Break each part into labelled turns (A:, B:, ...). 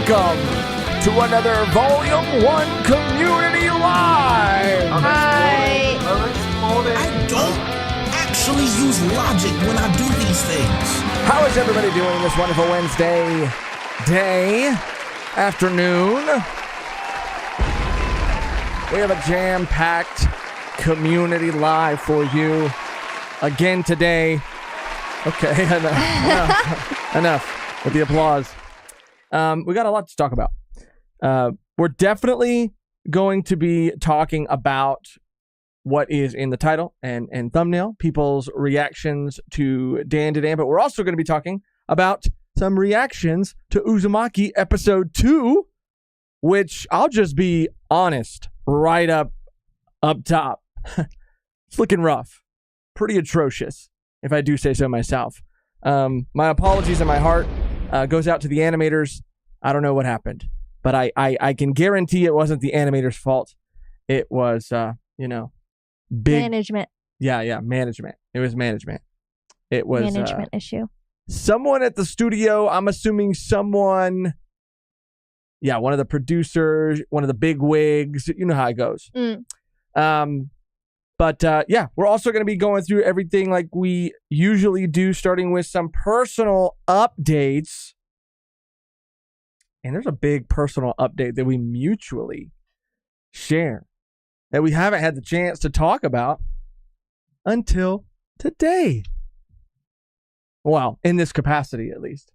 A: welcome to another Volume 1 Community Live.
B: Hi.
C: I don't actually use logic when I do these things.
A: How is everybody doing this wonderful Wednesday afternoon? We have a jam-packed Community Live for you again today. Okay, enough with the applause. We got a lot to talk about. We're definitely going to be talking about what is in the title and thumbnail, people's reactions to Dandadan, but we're also going to be talking about some reactions to Uzumaki episode 2, which I'll just be honest, right up top. It's looking rough. Pretty atrocious, if I do say so myself. My apologies in my heart goes out to the animators. I don't know what happened, but I can guarantee it wasn't the animators' fault. It was, big
B: Management.
A: Yeah, management. It was management. It was
B: Management issue.
A: someone at the studio. I'm assuming someone. Yeah, one of the producers, one of the big wigs. You know how it goes. But we're also going to be going through everything like we usually do, starting with some personal updates. And there's a big personal update that we mutually share that we haven't had the chance to talk about until today. Well, in this capacity, at least.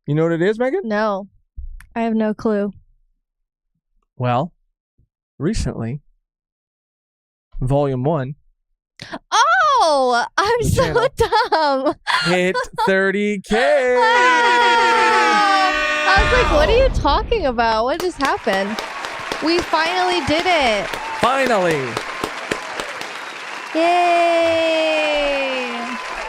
A: You know what it is, Megan?
B: No, I have no clue.
A: Well, recently, Volume 1
B: Oh, I'm so
A: channel
B: dumb.
A: hit 30K.
B: I was like, what are you talking about? What just happened? We finally did it.
A: Finally.
B: Yay.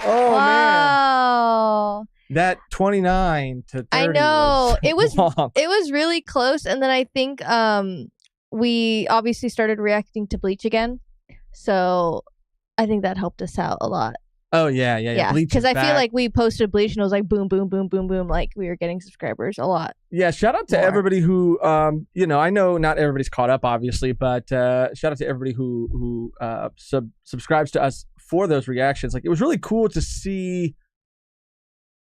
A: Oh, man.
B: Wow.
A: That 29 to 30
B: I know. It was
A: long.
B: it was really close, and then I think we obviously started reacting to Bleach again. So I think that helped us out a lot.
A: Oh, yeah. Bleach
B: Because
A: is
B: I feel
A: back.
B: like we posted Bleach and it was like boom, boom, boom, boom, boom. Like we were getting subscribers a lot.
A: Yeah, shout out to
B: more.
A: everybody who, I know not everybody's caught up, obviously, but shout out to everybody who subscribes to us for those reactions. Like, it was really cool to see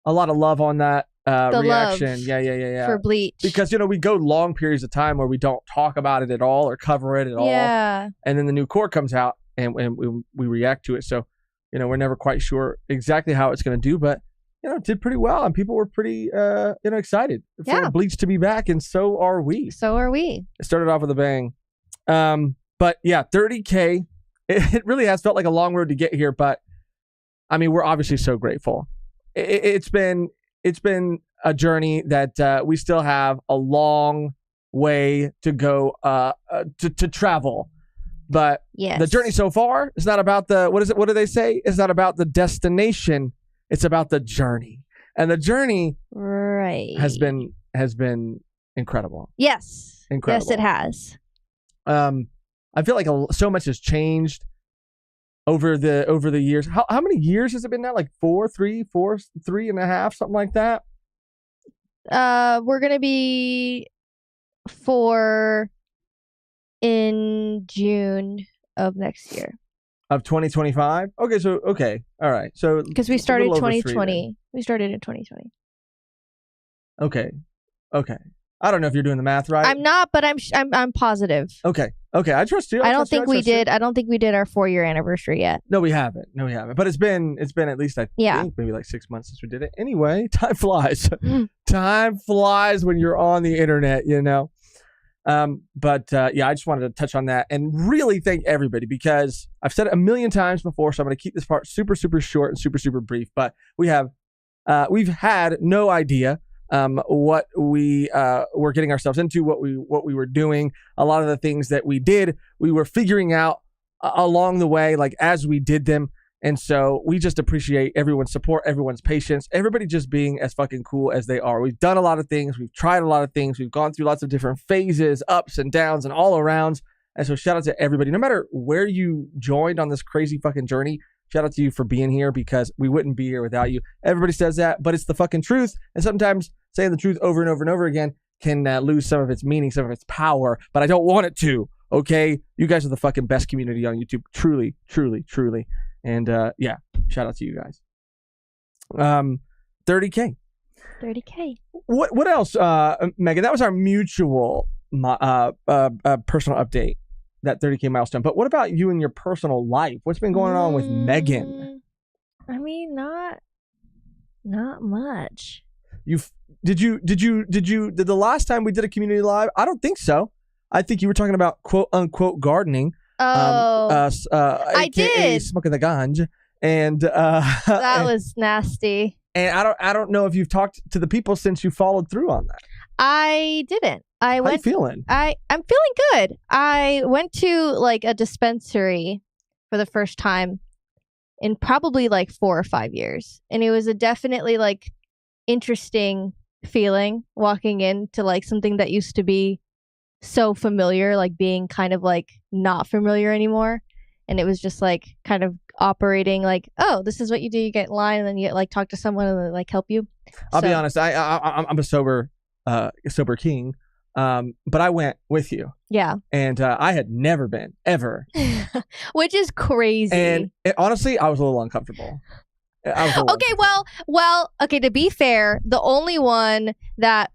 A: a lot of love on that
B: The
A: reaction.
B: love
A: Yeah.
B: for Bleach.
A: Because, we go long periods of time where we don't talk about it at all or cover it at all.
B: Yeah.
A: And then the new core comes out and we react to it. So, we're never quite sure exactly how it's going to do, but, it did pretty well. And people were pretty, excited for Bleach to be back. And so are we.
B: So are we.
A: It started off with a bang. But yeah, 30K. It really has felt like a long road to get here. But, I mean, we're obviously so grateful. It's been a journey that we still have a long way to go to travel. But
B: Yes.
A: the journey so far is not about the, what do they say? It's not about the destination. It's about the journey. And the journey has been incredible.
B: Yes.
A: Incredible.
B: Yes, it has.
A: I feel like so much has changed over the years. How many years has it been now? Like 3 and a half, something like that?
B: We're going to be 4 in June of next year.
A: Of 2025? Okay. All right. So
B: Because we
A: it's a
B: started
A: little over 3
B: 2020. We started in 2020.
A: then. Okay. I don't know if you're doing the math right.
B: I'm not, but I'm positive.
A: Okay. I trust you.
B: I don't
A: trust you.
B: think we
A: trust you.
B: did. I don't think we did our 4-year anniversary yet.
A: No, we haven't. But it's been at least I think maybe like 6 months since we did it. Anyway, time flies. Time flies when you're on the internet, But I just wanted to touch on that and really thank everybody because I've said it a million times before, so I'm going to keep this part super, super short and super, super brief. But we've had no idea what we were getting ourselves into, what we were doing. A lot of the things that we did, we were figuring out along the way, like as we did them. And so we just appreciate everyone's support, everyone's patience, everybody just being as fucking cool as they are. We've done a lot of things. We've tried a lot of things. We've gone through lots of different phases, ups and downs and all arounds. And so shout out to everybody, no matter where you joined on this crazy fucking journey. Shout out to you for being here because we wouldn't be here without you. Everybody says that, but it's the fucking truth. And sometimes saying the truth over and over and over again can lose some of its meaning, some of its power, but I don't want it to. Okay, you guys are the fucking best community on YouTube, truly, truly, truly, and yeah, shout out to you guys. 30K.
B: 30K.
A: What else, Megan? That was our mutual personal update, that 30K milestone. But what about you in your personal life? What's been going on with Megan?
B: I mean, not much.
A: Did the last time we did a community live? I don't think so. I think you were talking about quote unquote gardening.
B: Oh,
A: I did smoking the ganja, and
B: that was nasty.
A: And I don't know if you've talked to the people since you followed through on that.
B: I didn't.
A: How you feeling?
B: I'm feeling good. I went to like a dispensary for the first time in probably like 4 or 5 years, and it was a definitely like interesting feeling walking into like something that used to be so familiar, like being kind of like not familiar anymore. And it was just like kind of operating like, oh, this is what you do. You get in line and then you like talk to someone and they like help you.
A: I'll be honest. I'm a sober king. But I went with you.
B: Yeah.
A: And I had never been ever.
B: Which is crazy.
A: And honestly, I was a little uncomfortable.
B: Okay, well, okay, to be fair, the only one that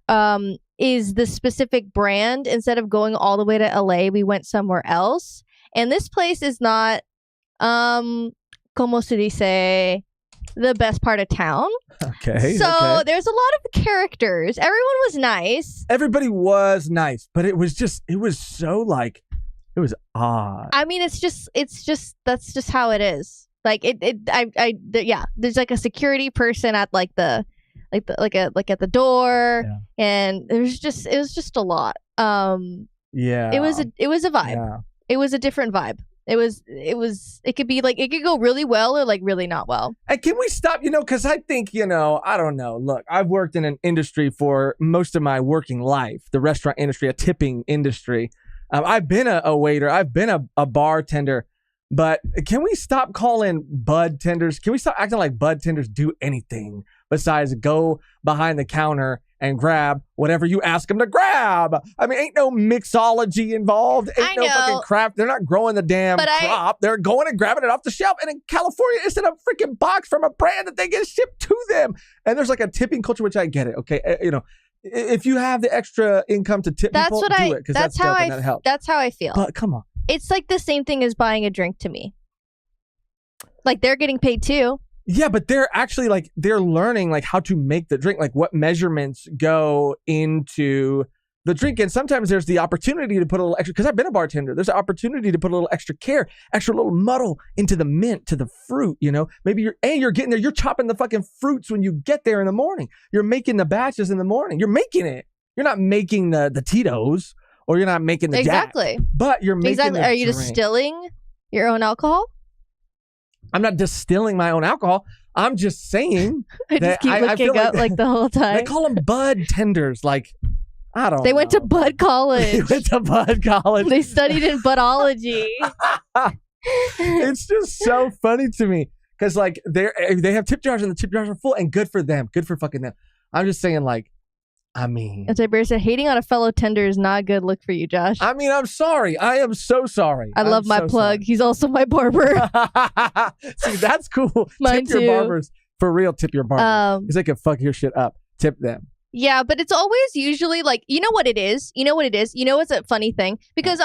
B: is the specific brand, instead of going all the way to LA, we went somewhere else. And this place is not como se dice, the best part of town.
A: Okay.
B: So there's a lot of characters. Everyone was nice.
A: Everybody was nice, but it was so like, it was odd.
B: I mean, it's just that's just how it is. Like yeah, there's like a security person at like at the door, yeah. And it was just a lot.
A: Yeah.
B: It was a vibe.
A: Yeah.
B: It was a different vibe. It could be like, it could go really well or like really not well.
A: And can we stop, because I think, I don't know. Look, I've worked in an industry for most of my working life, the restaurant industry, a tipping industry. I've been a waiter. I've been a bartender. But can we stop calling Budtenders? Can we stop acting like Budtenders do anything besides go behind the counter and grab whatever you ask them to grab? I mean, ain't no mixology involved. Ain't no fucking craft. They're not growing the damn crop. They're going and grabbing it off the shelf. And in California, it's in a freaking box from a brand that they get shipped to them. And there's like a tipping culture, which I get it. Okay. If you have the extra income to tip people, do it. Because that's dope and that helps.
B: That's how I feel.
A: But come on.
B: It's like the same thing as buying a drink to me. Like, they're getting paid too.
A: Yeah, but they're actually like, they're learning like how to make the drink, like what measurements go into the drink. And sometimes there's the opportunity to put a little extra, because I've been a bartender. There's an opportunity to put a little extra care, extra little muddle into the mint, to the fruit, Maybe you're getting there, you're chopping the fucking fruits when you get there in the morning. You're making the batches in the morning. You're making it. You're not making the Tito's. Or you're not making the
B: exactly.
A: Jack, but you're making the
B: Are you
A: drink.
B: distilling your own alcohol?
A: I'm not distilling my own alcohol. I'm just saying.
B: I just keep looking up like the whole time.
A: They call them Budtenders. Like, I don't know.
B: They went to Bud College.
A: They went to Bud College.
B: They studied in Budology.
A: It's just so funny to me. Because like they have tip jars and the tip jars are full, and good for them. Good for fucking them. I'm just saying, like, I mean,
B: as I said, hating on a fellow tender is not a good look for you, Josh.
A: I mean, I'm sorry. I am so sorry.
B: I love my plug. Sorry. He's also my barber.
A: See, that's cool.
B: Mine
A: tip your barbers. For real, tip your barbers. Because they can fuck your shit up. Tip them.
B: Yeah, but it's always usually like, you know what it is? You know what's a funny thing? Because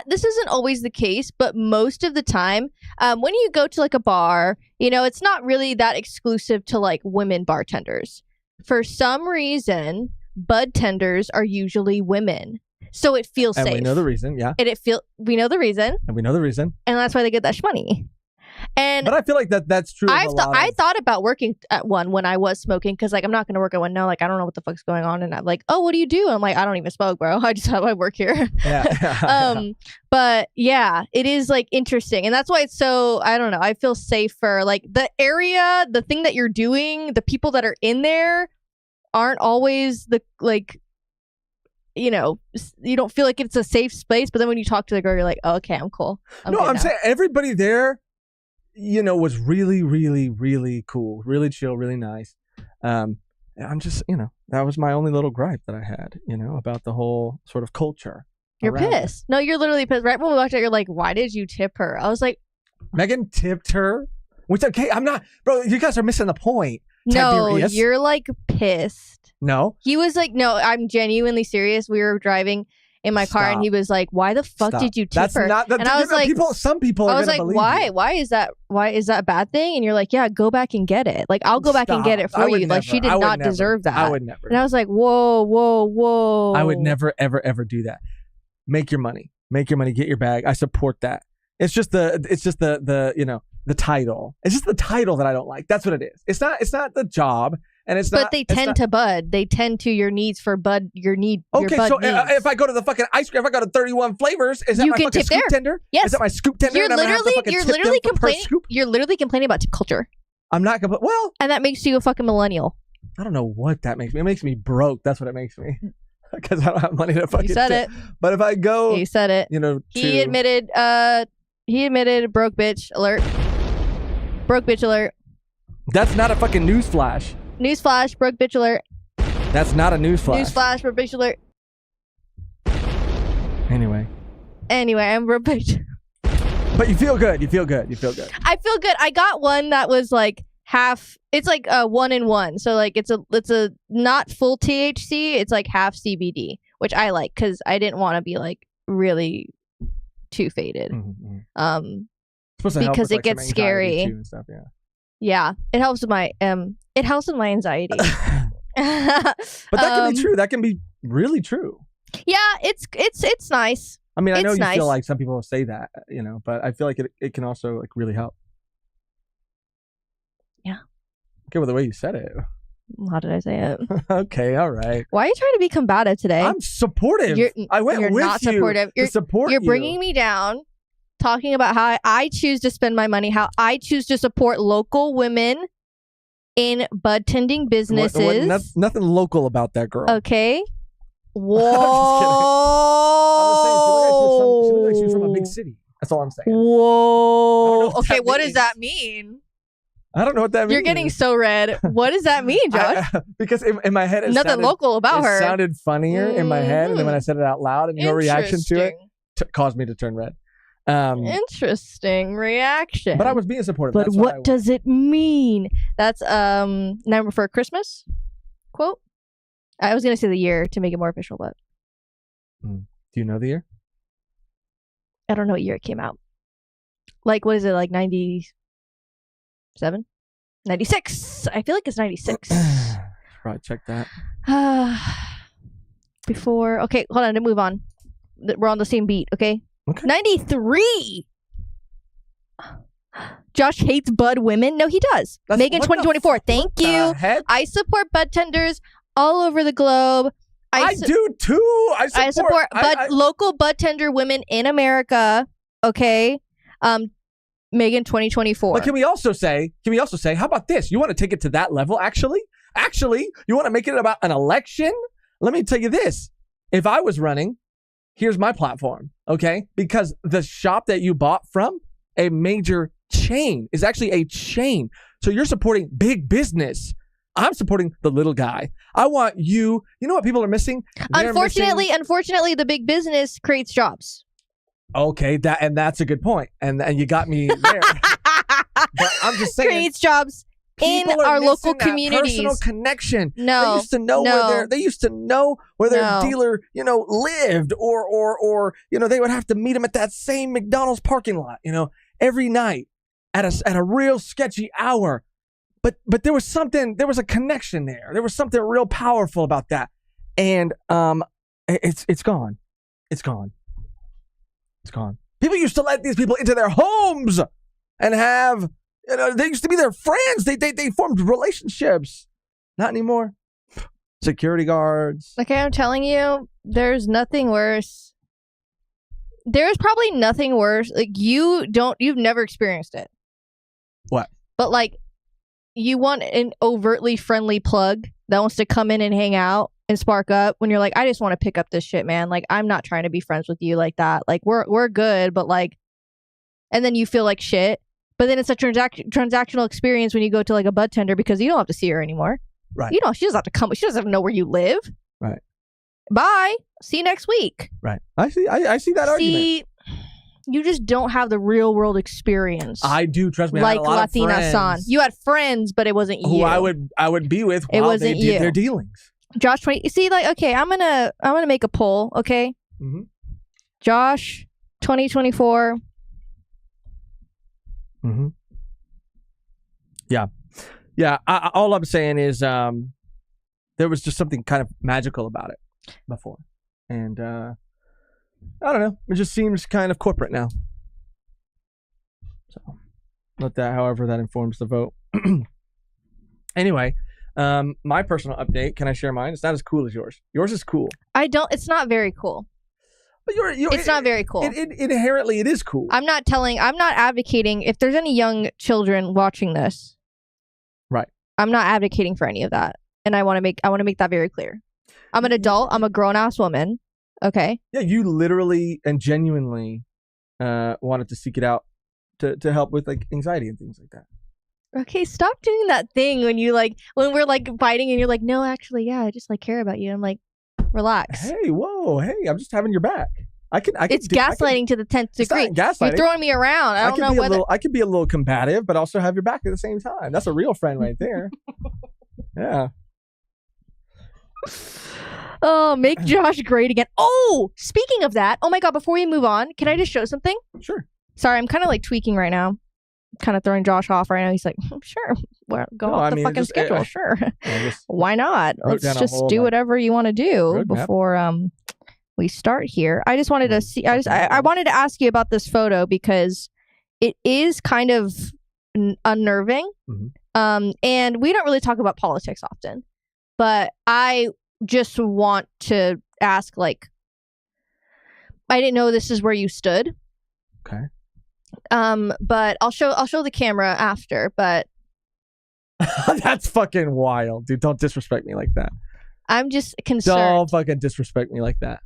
B: this isn't always the case, but most of the time, when you go to like a bar, it's not really that exclusive to like women bartenders. For some reason, Budtenders are usually women, so it feels safe.
A: And we know the reason, yeah.
B: We know the reason, and that's why they get that shmoney.
A: But I feel like that's true.
B: I thought about working at one when I was smoking, because like I'm not going to work at one now. Like I don't know what the fuck's going on, and I'm like, oh, what do you do? I'm like, I don't even smoke, bro. I just have my work here.
A: Yeah.
B: But yeah, it is like interesting, and that's why it's so, I don't know. I feel safer. Like the area, the thing that you're doing, the people that are in there aren't always the like. You don't feel like it's a safe space, but then when you talk to the girl, you're like, oh, okay, I'm cool.
A: I'm saying everybody there, was really, really, really cool, really chill, really nice. I'm just, that was my only little gripe that I had, about the whole sort of culture.
B: You're
A: around it.
B: pissed. No, you're literally pissed. Right when we watched it, you're like, why did you tip her? I was like,
A: Megan tipped her. Which, okay, I'm not, bro, you guys are missing the point.
B: no,
A: Tiberius.
B: you're like pissed.
A: No.
B: He was like, no, I'm genuinely serious. We were driving in my car and he was like, why the fuck
A: Stop.
B: did you tip
A: That's
B: her?
A: not,
B: and I was like,
A: some people are
B: I was
A: gonna
B: like,
A: believe
B: why?
A: you.
B: Why is that a bad thing? And you're like, yeah, go back and get it. Like, I'll go back and get it
A: I
B: for
A: would
B: you. Like, she
A: never.
B: did not deserve that.
A: I would never.
B: And I was like, whoa.
A: I would never, ever, ever do that. Make your money. Get your bag. I support that. It's just the title. It's just the title that I don't like. That's what it is. It's not the job, and it's not.
B: But they tend to bud. They tend to your needs for bud. Your
A: Okay,
B: bud
A: so
B: needs.
A: if I go to the fucking ice cream, if I go to 31 flavors, is that
B: You
A: my
B: can
A: fucking
B: tip
A: scoop
B: there.
A: tender?
B: Yes.
A: Is that my scoop tender?
B: You're
A: and I'm gonna have to fucking tip them per
B: complaining.
A: scoop?
B: You're literally complaining about tip culture,
A: I'm not gonna. Well,
B: and that makes you a fucking millennial.
A: I don't know what that makes me. It makes me broke. That's what it makes me. Because I don't have money to fucking.
B: You said
A: tip.
B: it.
A: But if I go,
B: He said it. He admitted. He admitted. Broke bitch alert. Broke bitch alert.
A: That's not a fucking newsflash.
B: Newsflash. Broke bitch alert.
A: That's not a newsflash.
B: Newsflash. Broke bitch alert.
A: Anyway,
B: I'm broke bitch.
A: but you feel good. I feel good.
B: I got one that was like half. It's like a 1 in 1. So like it's a not full THC. It's like half CBD, which I like because I didn't want to be like really too faded.
A: Mm-hmm.
B: Because it gets scary.
A: And stuff, yeah.
B: Yeah, it helps with my anxiety.
A: But that can be true. That can be really true.
B: Yeah, it's nice.
A: I mean, I know
B: It's
A: you
B: nice.
A: feel like some people say that, but I feel like it can also like really help.
B: Yeah.
A: Okay, well, the way you said it.
B: How did I say it?
A: Okay, all right.
B: Why are you trying to be combative today?
A: I'm supportive. I went
B: you're
A: with
B: not
A: you
B: supportive.
A: to support
B: You're
A: you.
B: bringing me down, talking about how I choose to spend my money, how I choose to support local women in bud tending businesses.
A: Nothing local about that girl.
B: Okay. Whoa.
A: I'm just saying, she looked like she was from a big city. That's all I'm saying.
B: Whoa.
A: what
B: Okay,
A: that
B: what does
A: means.
B: that mean?
A: I don't know what that means.
B: You're getting so red. What does that mean, Josh?
A: Because in my head,
B: Nothing local about her.
A: It sounded funnier in my head, and then when I said it out loud, and your reaction to it
B: Interesting.
A: caused me to turn red.
B: Interesting reaction.
A: But I was being supportive.
B: But
A: That's
B: what does it mean? That's Number for Christmas quote. I was gonna say the year to make it more official, but
A: Do you know the year?
B: I don't know what year it came out. Like, what is it? Like 97? 96. I feel like it's 96.
A: Probably check that.
B: Before. Okay, hold on. To move on. We're on the same beat. Okay.
A: Okay.
B: 93. Josh hates bud women. No, he does.
A: That's-
B: Megan
A: what
B: 2024.
A: the-
B: Thank
A: what the
B: you.
A: heck?
B: I support Budtenders all over the globe.
A: I do too.
B: I support local Budtender women in America. Okay. Megan 2024.
A: But can we also say, how about this? You want to take it to that level, actually? Actually, you want to make it about an election? Let me tell you this. If I was running, here's my platform, okay? Because the shop that you bought from, a major chain, is actually a chain. So you're supporting big business. I'm supporting the little guy. I want you know what people are missing? They're
B: Unfortunately, the big business creates jobs.
A: Okay, that's a good point. And you got me there. But I'm just saying,
B: Creates jobs in
A: people are
B: our local
A: missing that
B: communities.
A: personal connection.
B: No,
A: they used to know where their dealer, lived, or they would have to meet him at that same McDonald's parking lot, every night at a real sketchy hour. But there was a connection there. There was something real powerful about that, and it's gone. It's gone. It's gone. People used to let these people into their homes and have, they used to be their friends. They formed relationships. Not anymore. Security guards.
B: Okay, I'm telling you, there's nothing worse. There's probably nothing worse. Like, you've never experienced it.
A: What?
B: But like, you want an overtly friendly plug that wants to come in and hang out and spark up when you're like, I just want to pick up this shit, man. Like, I'm not trying to be friends with you like that. Like, we're good, but like, and then you feel like shit. But then it's a transactional experience when you go to like a bud tender because you don't have to see her anymore.
A: Right.
B: You know, she doesn't have to come. She doesn't know where you live.
A: Right.
B: Bye. See you next week.
A: Right. I see that argument.
B: You just don't have the real world experience.
A: I do, trust me.
B: Like
A: I had a lot
B: Latina
A: of
B: san. You had friends, but it wasn't you.
A: who I would be with while they did their dealings.
B: Josh 20. You see, like, okay, I'm gonna make a poll, okay?
A: Mm-hmm.
B: Josh 2024.
A: Mm-hmm. Yeah. All I'm saying is there was just something kind of magical about it before. And I don't know. It just seems kind of corporate now. So, however that informs the vote. Anyway, my personal update. Can I share mine? It's not as cool as yours. Yours is cool.
B: It's not very cool.
A: But
B: it's not very cool.
A: Inherently, it is cool.
B: I'm not advocating. If there's any young children watching this,
A: right?
B: I'm not advocating for any of that, and I want to make that very clear. I'm an adult. I'm a grown ass woman. Okay.
A: Yeah, you literally and genuinely wanted to seek it out to help with like anxiety and things like that.
B: Okay, stop doing that thing when we're like fighting and you're like, no, actually, yeah, I just like care about you. I'm like, relax.
A: Hey, whoa, hey, I'm just having your back.
B: It's gaslighting to the 10th degree.
A: It's not gaslighting.
B: You're throwing me around. I don't know whether
A: I could be a little combative, but also have your back at the same time. That's a real friend right there. Yeah.
B: Oh, make Josh great again. Oh, speaking of that, oh my God, before we move on, can I just show something?
A: Sure.
B: Sorry, I'm kind of like tweaking right now. Kind of throwing Josh off right now. He's like, sure, well, go off the fucking schedule. Sure. Why not? Let's just do whatever you want to do before we start here. I just wanted to see, I wanted to ask you about this photo because it is kind of unnerving. Mm-hmm. And we don't really talk about politics often, but I just want to ask, like, I didn't know this is where you stood.
A: Okay.
B: But I'll show the camera after, but
A: that's fucking wild, dude. Don't disrespect me like that.
B: I'm just concerned.
A: Don't fucking disrespect me like that.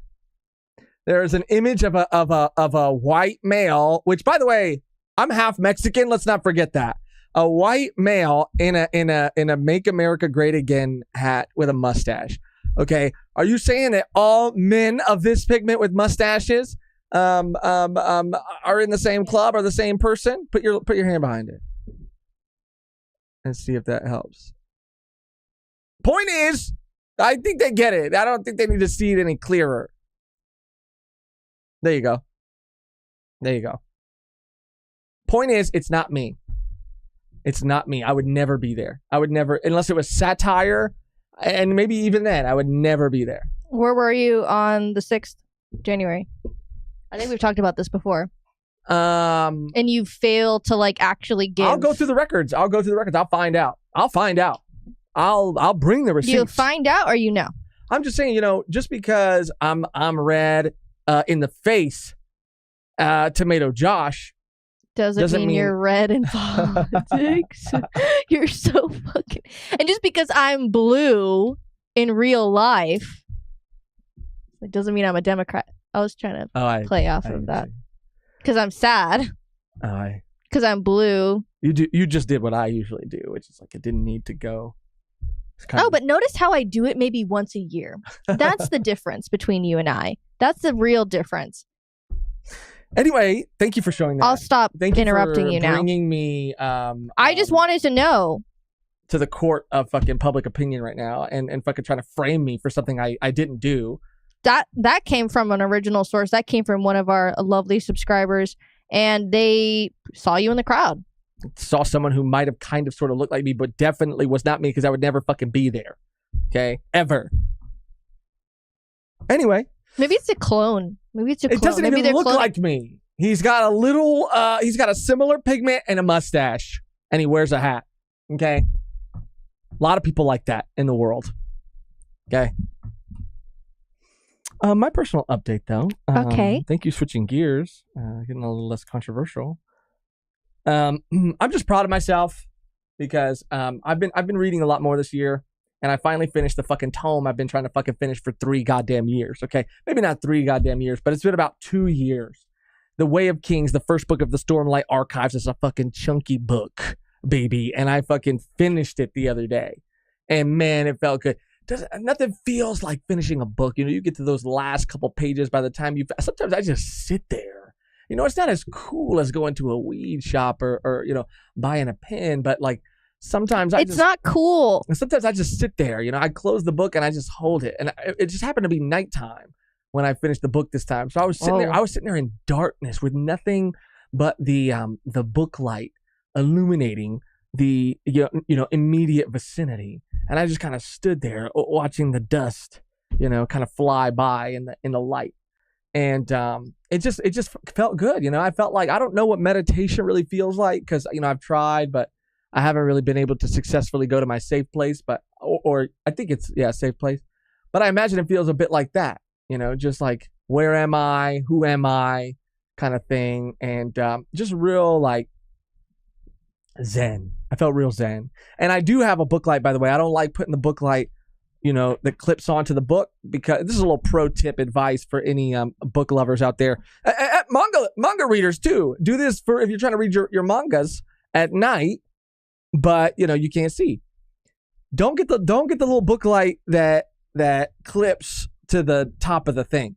A: There is an image of a white male, which, by the way, I'm half Mexican. Let's not forget that. A white male in a Make America Great Again hat with a mustache. Okay, are you saying that all men of this pigment with mustaches are in the same club or the same person? Put your hand behind it and see if that helps. Point is, I think they get it. I don't think they need to see it any clearer. There you go. There you go. Point is, it's not me. It's not me. I would never be there. I would never, unless it was satire, and maybe even then, I would never be there.
B: Where were you on the 6th January? I think we've talked about this before. And you failed to like actually give.
A: I'll go through the records. I'll find out. I'll bring the receipts.
B: You find out or you know?
A: I'm just saying, just because I'm red in the face, Tomato Josh, doesn't mean you're red in politics.
B: You're so fucking. And just because I'm blue in real life, it doesn't mean I'm a Democrat. I was trying to play off of that because I'm sad. Because I'm blue.
A: You just did what I usually do, which is like it didn't need to go.
B: But notice how I do it maybe once a year. That's the difference between you and I. That's the real difference.
A: Anyway, thank you for showing that.
B: I'll stop interrupting you now.
A: Bringing me.
B: I just wanted to know.
A: To the court of fucking public opinion right now, and fucking trying to frame me for something I didn't do.
B: That came from an original source. That came from one of our lovely subscribers, and they saw you in the crowd.
A: Saw someone who might have kind of sort of looked like me, but definitely was not me because I would never fucking be there. Okay, ever. Anyway,
B: maybe it's a clone.
A: It doesn't even look like me. He's got he's got a similar pigment and a mustache, and he wears a hat. Okay, a lot of people like that in the world. Okay. My personal update, though.
B: Okay.
A: Thank you, switching gears. Getting a little less controversial. I'm just proud of myself because I've been reading a lot more this year, and I finally finished the fucking tome I've been trying to fucking finish for 3 goddamn years. Okay, maybe not 3 goddamn years, but it's been about 2 years. The Way of Kings, the first book of the Stormlight Archives, is a fucking chunky book, baby, and I fucking finished it the other day. And man, it felt good. Nothing feels like finishing a book. You get to those last couple pages by the time sometimes I just sit there. It's not as cool as going to a weed shop or buying a pen, but like sometimes
B: it's not cool.
A: Sometimes I just sit there, I close the book and I just hold it. And it just happened to be nighttime when I finished the book this time. So I was sitting there. I was sitting there in darkness with nothing but the book light illuminating the immediate vicinity, and I just kind of stood there watching the dust kind of fly by in the light, and it just felt good. I felt like, I don't know what meditation really feels like, because I've tried, but I haven't really been able to successfully go to my safe place, but or I think it's safe place, but I imagine it feels a bit like that, just like, where am I, who am I kind of thing, and just real like zen. I felt real zen. And I do have a book light, by the way. I don't like putting the book light, that clips onto the book, because this is a little pro tip advice for any book lovers out there. Manga readers too. Do this for if you're trying to read your mangas at night, but you can't see. Don't get the little book light that clips to the top of the thing.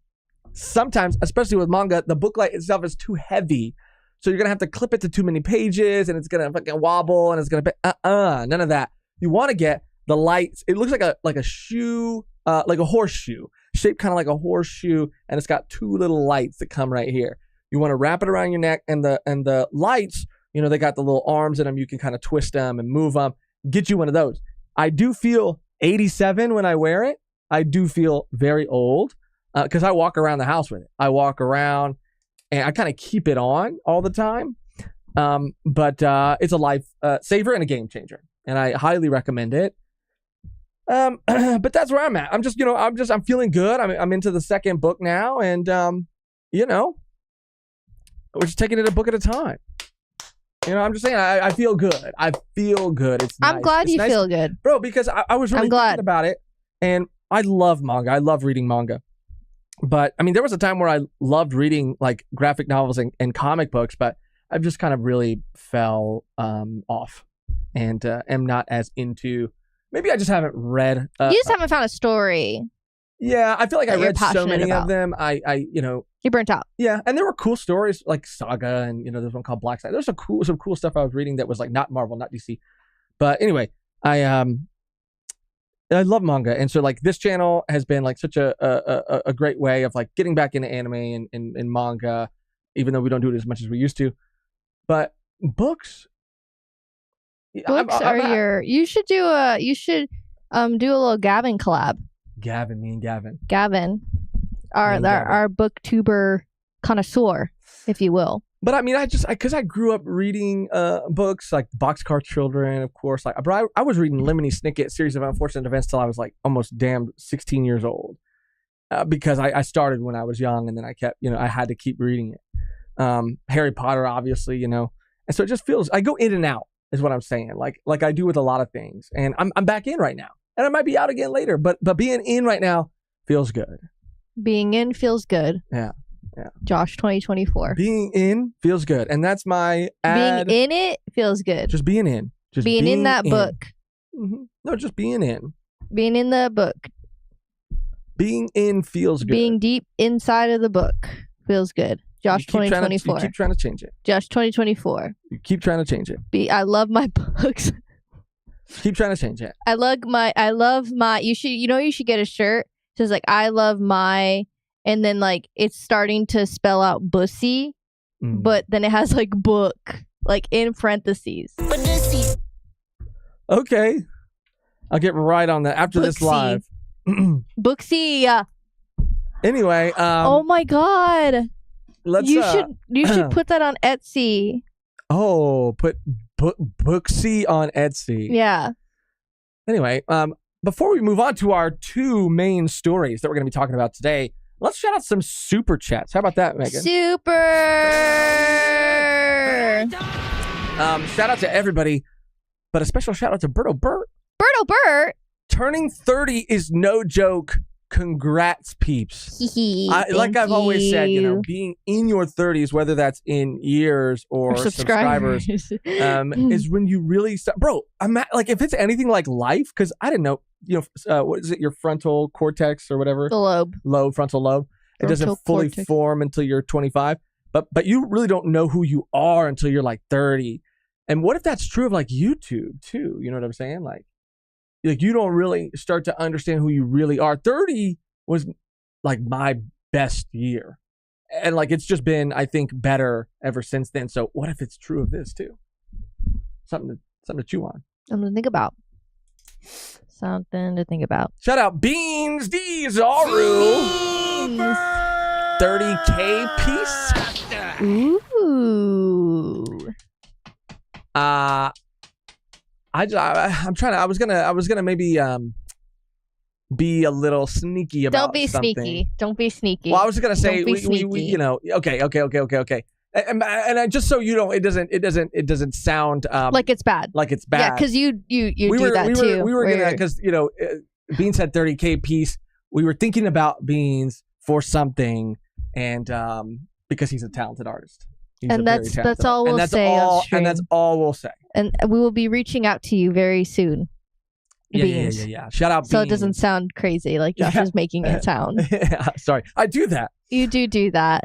A: Sometimes, especially with manga, the book light itself is too heavy. So you're going to have to clip it to too many pages, and it's going to fucking wobble, and it's going to be, none of that. You want to get the lights. It looks like a shoe, like a horseshoe, shaped kind of like a horseshoe, and it's got two little lights that come right here. You want to wrap it around your neck, and the lights, they got the little arms in them. You can kind of twist them and move them. Get you one of those. I do feel 87 when I wear it. I do feel very old, because I walk around the house with it. I walk around, and I kind of keep it on all the time. But it's a life saver and a game changer, and I highly recommend it. But that's where I'm at. I'm feeling good. I'm into the second book now, and we're just taking it a book at a time. I'm just saying, I feel good. I feel good. It's nice.
B: I'm glad you feel good,
A: bro, because I was really thinking about it, and I love manga. I love reading manga. But there was a time where I loved reading like graphic novels and comic books, but I've just kind of really fell off, and am not as into. Maybe I just haven't read.
B: You just haven't found a story.
A: Yeah, I feel like I read so many of them.
B: You burnt out.
A: Yeah, and there were cool stories like Saga, and there's one called Black Side. There's some cool stuff I was reading that was like not Marvel, not DC. But anyway, I love manga, and so like this channel has been like such a great way of like getting back into anime and manga, even though we don't do it as much as we used to. But books
B: are you should do a little Gavin collab.
A: Me and Gavin.
B: Our booktuber connoisseur, if you will.
A: But because I grew up reading books like Boxcar Children, of course. Like, bro, I was reading Lemony Snicket, Series of Unfortunate Events, till I was like almost damn 16 years old. Because I started when I was young, and then I kept, I had to keep reading it. Harry Potter, obviously, and so it just feels, I go in and out, is what I'm saying. Like I do with a lot of things, and I'm back in right now, and I might be out again later, but being in right now feels good. Being in feels good. Yeah. Josh 2024. Being in feels good. And that's my ad. Being in it feels good. Just being in. Just being in that book. Mm-hmm. No, just being in. Being in the book. Being in feels good. Being deep inside of the book feels good. Josh 2024. You keep trying to change it. Josh 2024. You keep trying to change it. I love my books. Keep trying to change it. I love my you should get a shirt. It says like I love my, and then like it's starting to spell out bussy, but then it has like book like in parentheses. Okay. I'll get right on that after this live. Booksy. Anyway, oh my god. You should put that on Etsy. Oh, put Booksy on Etsy. Yeah. Anyway, before we move on to our two main stories that we're going to be talking about today, let's shout out some super chats. How about that, Megan? Super. Shout out to everybody, but a special shout out to Berto Burt. Berto Burt? Turning 30 is no joke, congrats, peeps. Like I've always said, being in your 30s, whether that's in years or subscribers, is when you really start. Bro, like if it's anything like life, because I didn't know, what is it, your frontal cortex or whatever?
B: The
A: frontal lobe. It doesn't fully form until you're 25. But you really don't know who you are until you're like 30. And what if that's true of like YouTube too? You know what I'm saying? Like you don't really start to understand who you really are. 30 was like my best year. And like it's just been, I think, better ever since then. So what if it's true of this too? Something to chew on.
B: Something to think about. Something to think about.
A: Shout out Beans D Zaru. 30K piece.
B: Ooh.
A: I was gonna maybe be a little sneaky about something.
B: Don't be sneaky.
A: Well, I was just gonna say we okay. And I, just so you know, it doesn't sound
B: like it's bad.
A: Yeah,
B: because you do that too.
A: We were gonna, because Beans had 30K piece. We were thinking about Beans for something, and because he's a talented artist.
B: And that's all we'll say.
A: And that's all we'll say.
B: And we will be reaching out to you very soon.
A: Yeah. Shout out Beans.
B: So it doesn't sound crazy like Josh is making it sound.
A: Yeah, sorry. I do that.
B: You do that.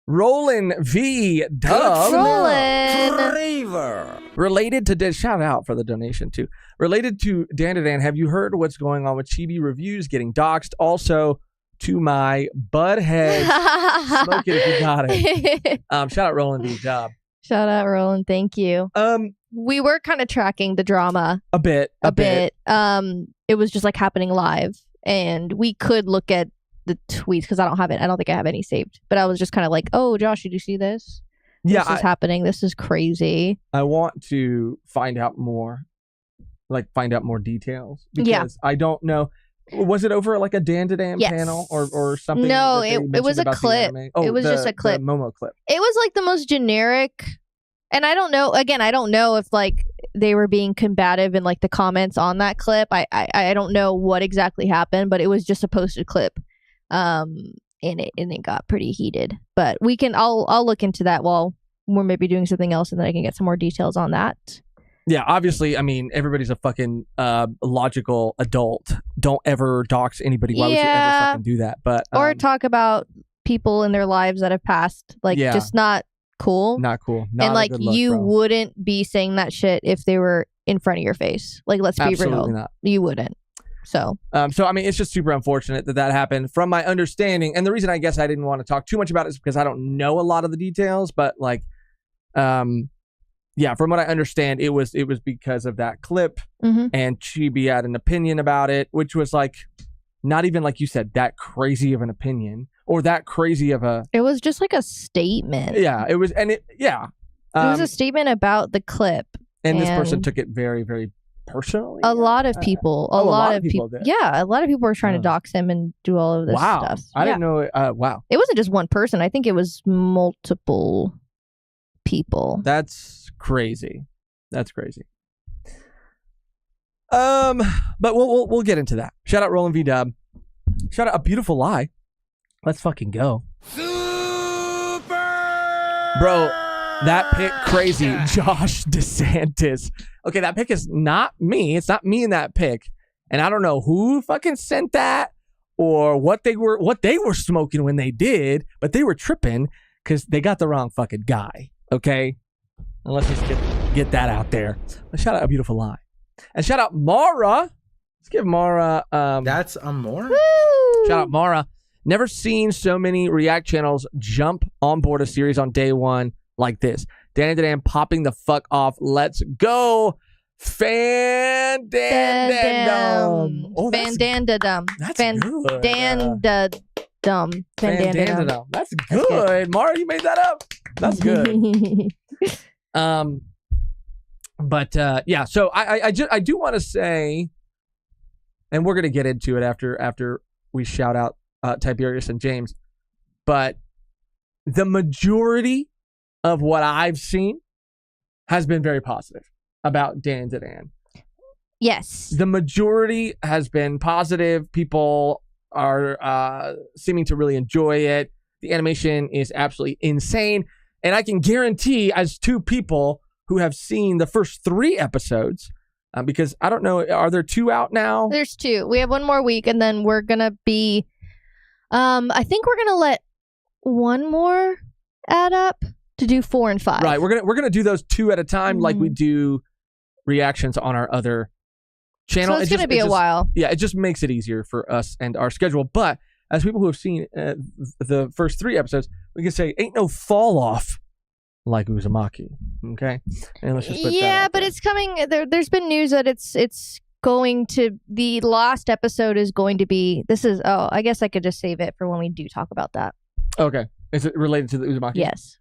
A: Roland V. Dub.
B: Roland.
A: Related to, shout out for the donation too. Related to Dandadan, have you heard what's going on with Chibi Reviews getting doxxed? Also, to my butt head, smoke it if you got it. Shout out Roland V. Dub.
B: Shout out Roland. Thank you. We were kind of tracking the drama
A: a bit.
B: It was just like happening live, and we could look at the tweets because I don't think I have any saved. But I was just kind of like, "Oh, Josh, did you see this?
A: Yeah,
B: this is happening. This is crazy."
A: I want to find out more details because I don't know. Was it over like a Dandadan panel or something?
B: No, it was a clip. It was just a clip.
A: The Momo clip.
B: It was like the most generic. And I don't know. Again, I don't know if like they were being combative in like the comments on that clip. I don't know what exactly happened, but it was just a posted clip. And it got pretty heated. But I'll look into that while we're maybe doing something else, and then I can get some more details on that.
A: Yeah, obviously, I mean, everybody's a fucking logical adult. Don't ever dox anybody. Why would you ever fucking do that? But
B: or talk about people in their lives that have passed. Like, just not cool.
A: Not cool. Not
B: and like,
A: a good look,
B: you
A: bro.
B: wouldn't be saying that shit if they were in front of your face. Like, let's be real.
A: Not.
B: You wouldn't. So
A: I mean, it's just super unfortunate that happened. From my understanding, and the reason I guess I didn't want to talk too much about it is because I don't know a lot of the details. But like, yeah, from what I understand, it was because of that clip, and Chibi had an opinion about it, which was like not even, like you said, that crazy of an opinion or that crazy of a.
B: It was just like a statement.
A: Yeah, it was, and it
B: was a statement about the clip,
A: and this person took it very, very personally.
B: A lot of people, a lot of people
A: did.
B: Yeah, a lot of people were trying to dox him and do all of this stuff.
A: I didn't know. Wow, it
B: wasn't just one person. I think it was multiple people.
A: That's crazy. But we'll get into that. Shout out Roland V Dub. Shout out A Beautiful Lie. Let's fucking go.
C: Super!
A: Bro, that pick crazy. Josh DeSantis. Okay, that pick is not me. It's not me in that pick. And I don't know who fucking sent that or what they were smoking when they did, but they were tripping because they got the wrong fucking guy. Okay? And let's just get that out there. But shout out A Beautiful Lie. And shout out Mara. Let's give Mara
C: That's a more?
A: Shout out Mara. Never seen so many React channels jump on board a series on day one like this. Dandadan popping the fuck off. Let's go. Fandandadum.
B: Oh, Fandandadum.
A: That's good.
B: Fandandadum.
A: That's good. Mara, you made that up. That's good. But yeah, so I do want to say, and we're gonna get into it after we shout out Tiberius and James, but the majority of what I've seen has been very positive about Dandadan.
B: Yes,
A: the majority has been positive. People are seeming to really enjoy it. The animation is absolutely insane. And I can guarantee, as two people who have seen the first 3 episodes, because I don't know, are there 2 out now?
B: There's 2. We have 1 more week, and then we're going to be, I think we're going to let 1 more add up to do 4 and 5.
A: Right. We're gonna do those 2 at a time, like we do reactions on our other channel.
B: So it's going to be a while.
A: Yeah, it just makes it easier for us and our schedule. But as people who have seen the first 3 episodes, we can say ain't no fall off like Uzumaki. Okay, and let's just put that
B: but it's coming. There's been news that it's going to, the last episode is going to be. I guess I could just save it for when we do talk about that.
A: Okay, is it related to the Uzumaki?
B: Yes.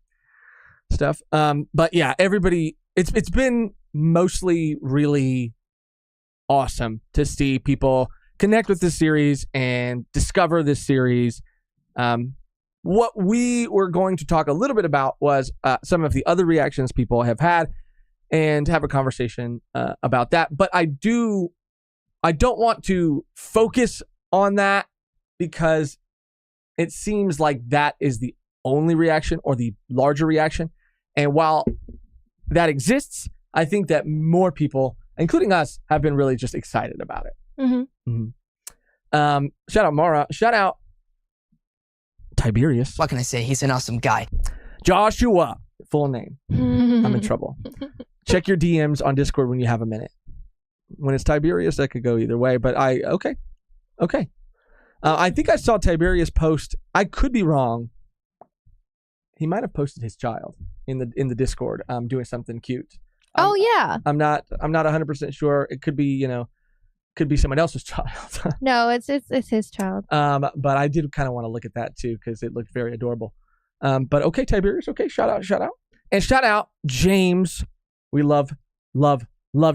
A: Stuff. But yeah, everybody. It's been mostly really awesome to see people connect with this series and discover this series. What we were going to talk a little bit about was some of the other reactions people have had and have a conversation about that. But I don't want to focus on that because it seems like that is the only reaction or the larger reaction. And while that exists, I think that more people, including us, have been really just excited about it. Shout out Mara. Shout out Tiberius.
D: What can I say? He's an awesome guy.
A: Joshua. Full name. I'm in trouble. Check your DMs on Discord when you have a minute. When it's Tiberius, that could go either way. But okay. I think I saw Tiberius post. I could be wrong. He might have posted his child in the Discord, doing something cute.
B: Yeah.
A: I'm not 100% sure. It could be, could be someone else's child.
B: No, it's his child.
A: But I did kind of want to look at that too because it looked very adorable. But okay, Tiberius. Okay, shout out, and shout out James. We love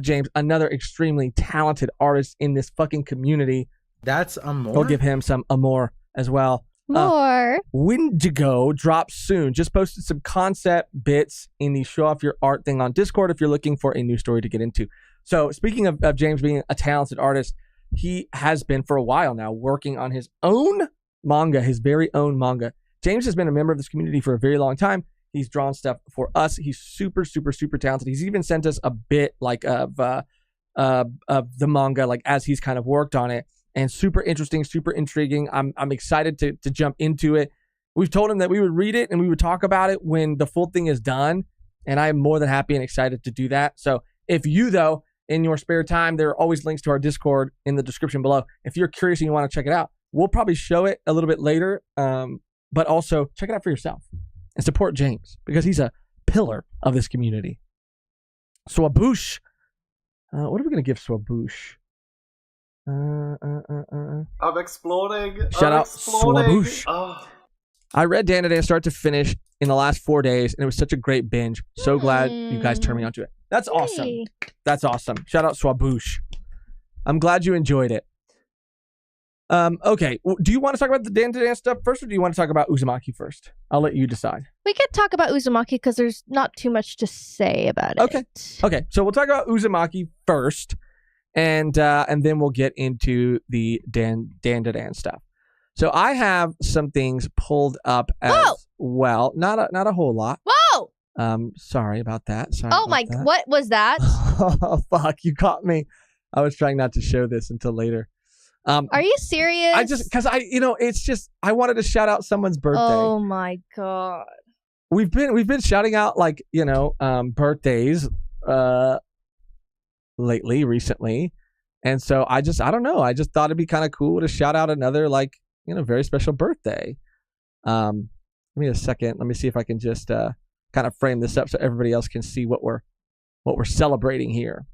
A: James. Another extremely talented artist in this fucking community.
E: That's Amor.
A: We'll give him some Amor as well.
B: More.
A: Windigo drops soon. Just posted some concept bits in the show off your art thing on Discord if you're looking for a new story to get into. So speaking of James being a talented artist, he has been for a while now working on his own manga, his very own manga. James has been a member of this community for a very long time. He's drawn stuff for us. He's super, super, super talented. He's even sent us a bit like of the manga, like as he's kind of worked on it. And super interesting, super intriguing. I'm excited to jump into it. We've told him that we would read it and we would talk about it when the full thing is done. And I'm more than happy and excited to do that. So if you, though, in your spare time, there are always links to our Discord in the description below. If you're curious and you want to check it out, we'll probably show it a little bit later. But also check it out for yourself and support James because he's a pillar of this community. Swaboosh. What are we going to give Swaboosh?
E: I'm exploding.
A: Shout out Swaboosh.
E: Oh.
A: I read Dandadan start to finish in the last 4 days, and it was such a great binge. So glad you guys turned me onto it. That's awesome.
B: Hey.
A: That's awesome. Shout out Swaboosh. I'm glad you enjoyed it. Okay. Do you want to talk about the Dandadan stuff first, or do you want to talk about Uzumaki first? I'll let you decide.
B: We could talk about Uzumaki because there's not too much to say about it.
A: Okay. So we'll talk about Uzumaki first. And then we'll get into the Dandadan stuff. So I have some things pulled up as well. Not a whole lot.
B: Whoa!
A: Sorry about that.
B: What was that?
A: Oh, fuck. You caught me. I was trying not to show this until later.
B: Are you serious?
A: It's just, I wanted to shout out someone's birthday.
B: Oh my God.
A: We've been shouting out birthdays, recently. And so I don't know. I just thought it'd be kind of cool to shout out another very special birthday. Give me a second. Let me see if I can just kind of frame this up so everybody else can see what we're celebrating here.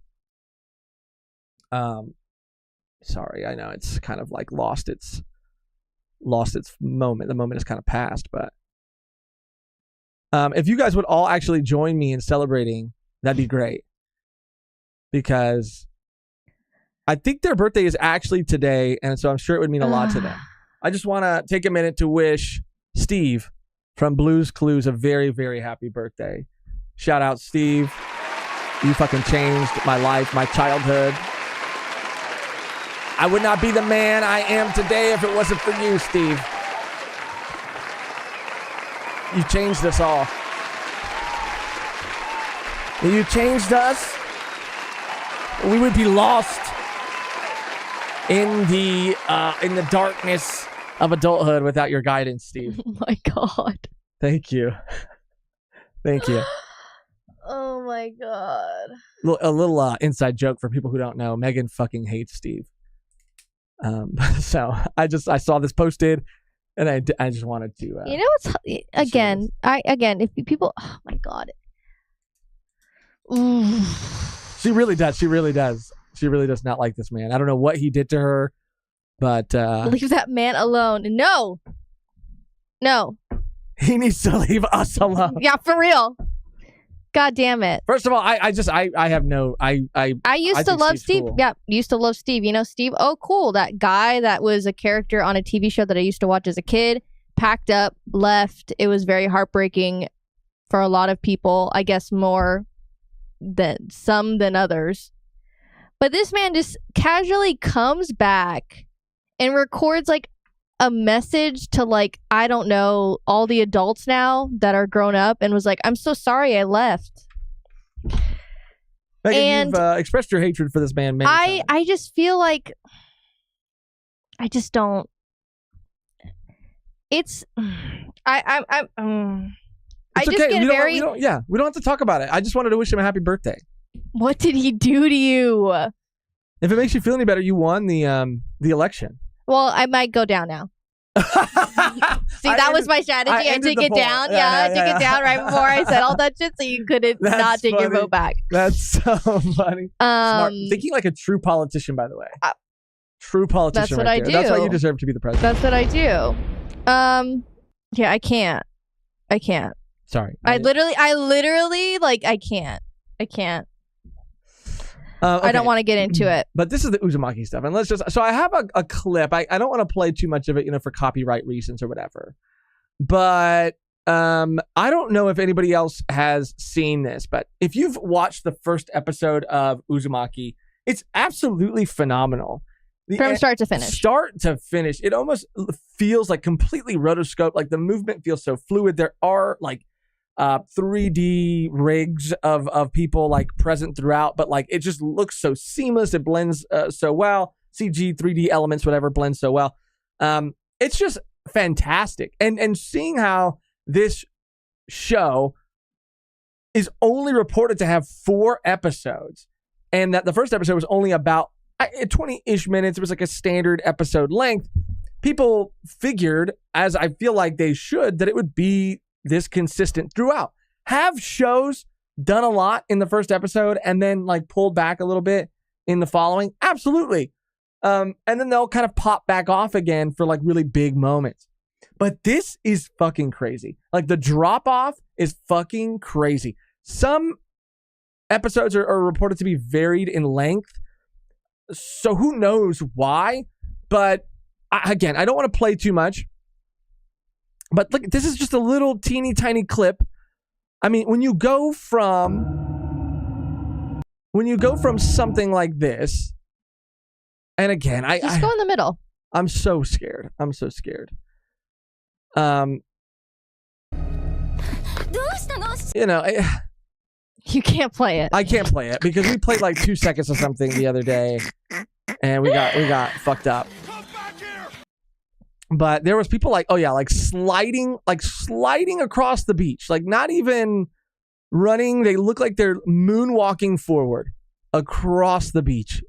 A: Sorry, I know it's kind of lost its moment. The moment is kind of past, but if you guys would all actually join me in celebrating, that'd be great. Because I think their birthday is actually today, and so I'm sure it would mean a lot to them. I just want to take a minute to wish Steve from Blue's Clues a very, very happy birthday. Shout out, Steve. You fucking changed my life, my childhood. I would not be the man I am today if it wasn't for you, Steve. You changed us all. You changed us. We would be lost in the darkness of adulthood without your guidance, Steve.
B: Oh my god.
A: Thank you. Thank you.
B: Oh my god.
A: A little inside joke for people who don't know. Megan fucking hates Steve. So I saw this posted, and I just wanted to.
B: You know what's again? If people. Oh my god. Ooh.
A: She really does. She really does. She really does not like this man. I don't know what he did to her, but
B: leave that man alone. No.
A: He needs to leave us alone.
B: Yeah, for real. God damn it.
A: First of all, I have no. I
B: used to love
A: Steve's
B: Steve.
A: cool.
B: Yeah, used to love Steve. You know, Steve. Oh, cool. That guy that was a character on a TV show that I used to watch as a kid. Packed up, left. It was very heartbreaking for a lot of people. I guess more than some than others. But this man just casually comes back and records like a message to like, I don't know, all the adults now that are grown up and was like, I'm so sorry I left.
A: Megan,
B: And
A: you've expressed your hatred for this man many times.
B: I just feel like I just don't. It's I
A: It's
B: just
A: okay.
B: get
A: we don't,
B: very.
A: we don't have to talk about it. I just wanted to wish him a happy birthday.
B: What did he do to you?
A: If it makes you feel any better, you won the election.
B: Well, I might go down now. See, that was my strategy. I took it down. I took it down right before I said all that shit, so you couldn't not take your vote back.
A: That's so funny. Smart. Thinking like a true politician, by the way. True politician.
B: That's what
A: right
B: I
A: there.
B: do.
A: That's why you deserve to be the president.
B: That's what I do. Yeah, I can't.
A: Sorry.
B: I literally, like, I can't.
A: Okay.
B: I don't want to get into it.
A: But this is the Uzumaki stuff. And so I have a clip. I don't want to play too much of it, for copyright reasons or whatever. But I don't know if anybody else has seen this, but if you've watched the first episode of Uzumaki, it's absolutely phenomenal.
B: From start to finish.
A: Start to finish. It almost feels like completely rotoscope. Like the movement feels so fluid. There are like 3D rigs of people like present throughout, but like it just looks so seamless. It blends so well. CG, 3D elements, whatever, blends so well. It's just fantastic. And seeing how this show is only reported to have 4 episodes, and that the first episode was only about 20-ish minutes. It was like a standard episode length. People figured, as I feel like they should, that it would be this consistent throughout. Have shows done a lot in the first episode and then like pulled back a little bit in the following? Absolutely. And then they'll kind of pop back off again for like really big moments. But this is fucking crazy. Like the drop off is fucking crazy. Some episodes are reported to be varied in length. So who knows why? But I don't want to play too much. But look, this is just a little teeny tiny clip. I mean, when you go from something like this, and again,
B: just go in the middle.
A: I'm so scared.
B: You can't play it.
A: I can't play it because we played like 2 seconds of something the other day, and we got fucked up. But there was people like, sliding across the beach, like not even running. They look like they're moonwalking forward across the beach.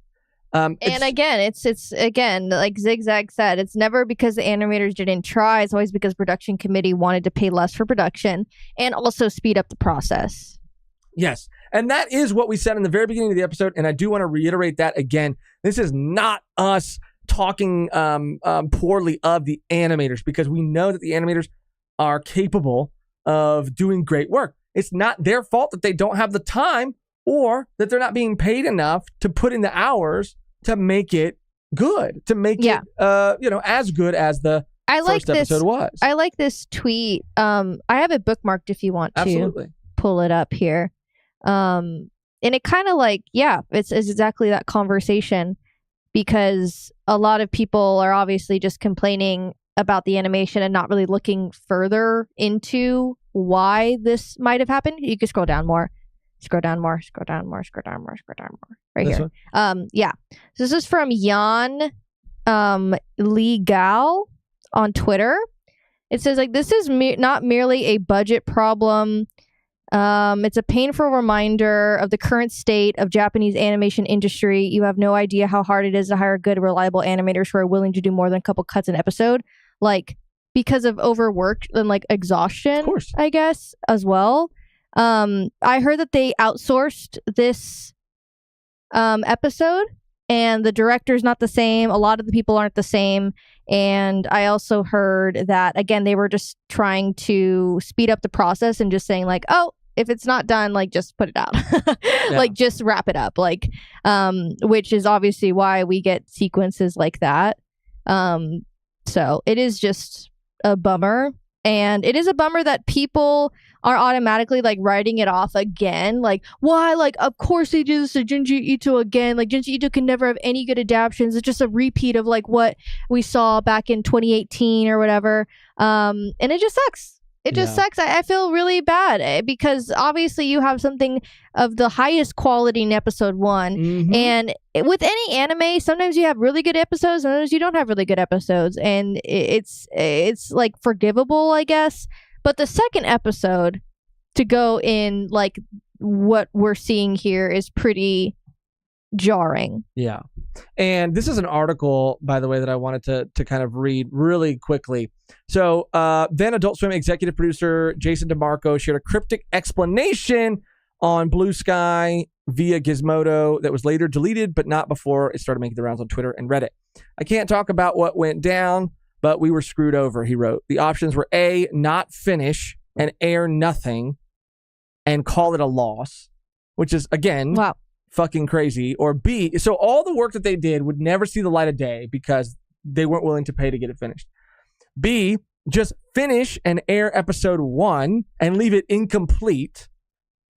B: And again, it's again, like Zigzag said, it's never because the animators didn't try. It's always because production committee wanted to pay less for production and also speed up the process.
A: Yes. And that is what we said in the very beginning of the episode. And I do want to reiterate that again. This is not us talking poorly of the animators, because we know that the animators are capable of doing great work. It's not their fault that they don't have the time or that they're not being paid enough to put in the hours to make it good, to make it as good as the first episode was.
B: I like this tweet. I have it bookmarked if you want to
A: Absolutely
B: pull it up here. And it kind of like, it's exactly that conversation. because a lot of people are obviously just complaining about the animation and not really looking further into why this might have happened. You can scroll down more. Scroll down more. Right
A: This
B: here.
A: one?
B: Yeah. So this is from Jan Lee Gal on Twitter. It says like, this is not merely a budget problem. It's a painful reminder of the current state of Japanese animation industry. You have no idea how hard it is to hire good, reliable animators who are willing to do more than a couple cuts an episode. Like, because of overwork and like exhaustion,
A: Of course.
B: I guess, as well. I heard that they outsourced this episode, and the director's not the same. A lot of the people aren't the same. And I also heard that, again, they were just trying to speed up the process and just saying like, oh, if it's not done, like, just put it out. Like, just wrap it up. Like, which is obviously why we get sequences like that. So it is just a bummer. And it is a bummer that people are automatically like writing it off again. Like, why? Like, of course they do this to Junji Ito again. Like, Junji Ito can never have any good adaptations. It's just a repeat of like what we saw back in 2018 or whatever. And it just sucks. It just sucks. I feel really bad because obviously you have something of the highest quality in episode 1.
A: Mhm.
B: And with any anime, sometimes you have really good episodes, sometimes you don't have really good episodes. And it's like forgivable, I guess. But the second episode to go in like what we're seeing here is pretty jarring.
A: Yeah. And this is an article, by the way, that I wanted to kind of read really quickly. So then Adult Swim executive producer Jason DeMarco shared a cryptic explanation on Blue Sky via Gizmodo that was later deleted, but not before it started making the rounds on Twitter and Reddit. I can't talk about what went down, but we were screwed over, he wrote. The options were A, not finish and air nothing and call it a loss, which is, again,
B: Wow.
A: fucking crazy. Or B, so all the work that they did would never see the light of day because they weren't willing to pay to get it finished. B, just finish and air episode 1 and leave it incomplete.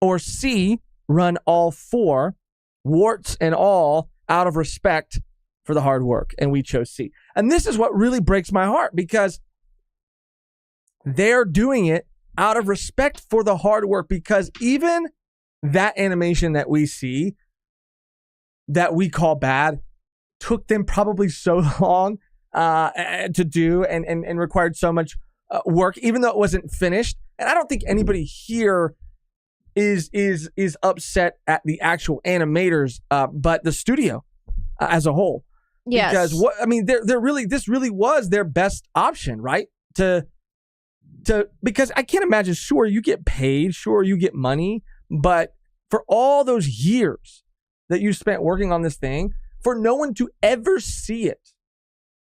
A: Or C, run all 4, warts and all, out of respect for the hard work. And we chose C. And this is what really breaks my heart because they're doing it out of respect for the hard work, because even that animation that we see that we call bad took them probably so long to do and required so much work, even though it wasn't finished. And I don't think anybody here is upset at the actual animators, but the studio as a whole.
B: Yes.
A: Because this really was their best option, right? Because I can't imagine, sure, you get paid, sure, you get money, but for all those years that you spent working on this thing, for no one to ever see it,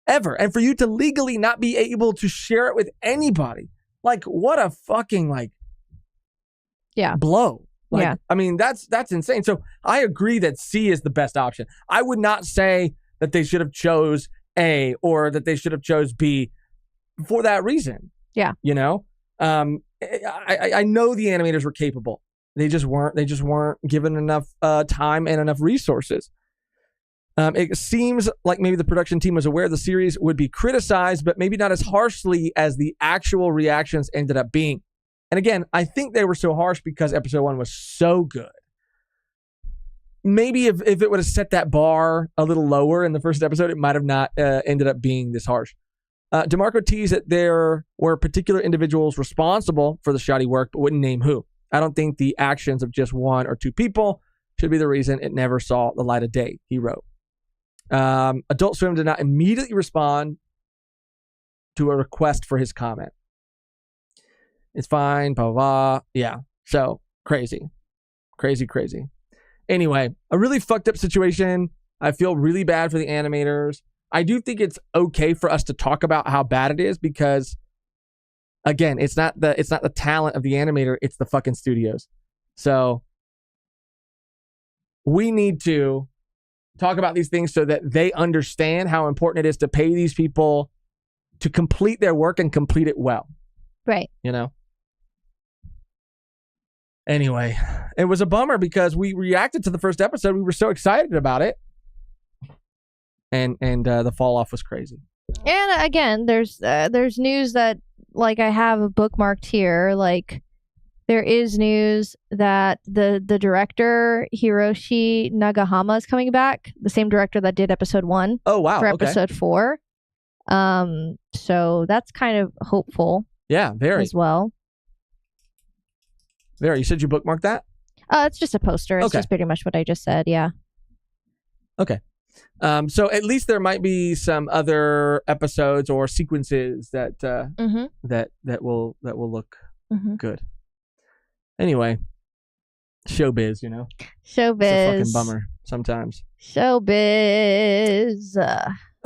A: ever, and for you to legally not be able to share it with anybody, like, what a fucking, like, blow. Like,
B: Yeah.
A: I mean, that's insane. So I agree that C is the best option. I would not say that they should have chose A or that they should have chose B for that reason.
B: Yeah.
A: You know, I know the animators were capable. They just weren't given enough time and enough resources. It seems like maybe the production team was aware the series would be criticized, but maybe not as harshly as the actual reactions ended up being. And again, I think they were so harsh because episode 1 was so good. Maybe if it would have set that bar a little lower in the first episode, it might have not ended up being this harsh. DeMarco teased that there were particular individuals responsible for the shoddy work, but wouldn't name who. I don't think the actions of just 1 or 2 people should be the reason it never saw the light of day, he wrote. Adult Swim did not immediately respond to a request for his comment. It's fine, blah, blah, blah. Yeah, so crazy. Anyway, a really fucked up situation. I feel really bad for the animators. I do think it's okay for us to talk about how bad it is because, again, it's not the talent of the animator, it's the fucking studios. So we need to talk about these things so that they understand how important it is to pay these people to complete their work and complete it well.
B: Right.
A: You know? Anyway, it was a bummer because we reacted to the first episode. We were so excited about it. and the fall off was crazy.
B: And again, there's news that like I have bookmarked here. Like there is news that the director Hiroshi Nagahama is coming back, the same director that did episode 1.
A: Oh wow!
B: For
A: Okay.
B: episode 4. So that's kind of hopeful.
A: Yeah, very.
B: As well.
A: Very. You said you bookmarked that?
B: It's just a poster. It's
A: Okay.
B: just pretty much what I just said. Yeah.
A: Okay. So at least there might be some other episodes or sequences that
B: Mm-hmm.
A: that will look
B: Mm-hmm.
A: good. Anyway, showbiz, you know.
B: Showbiz.
A: It's a fucking bummer sometimes.
B: Showbiz.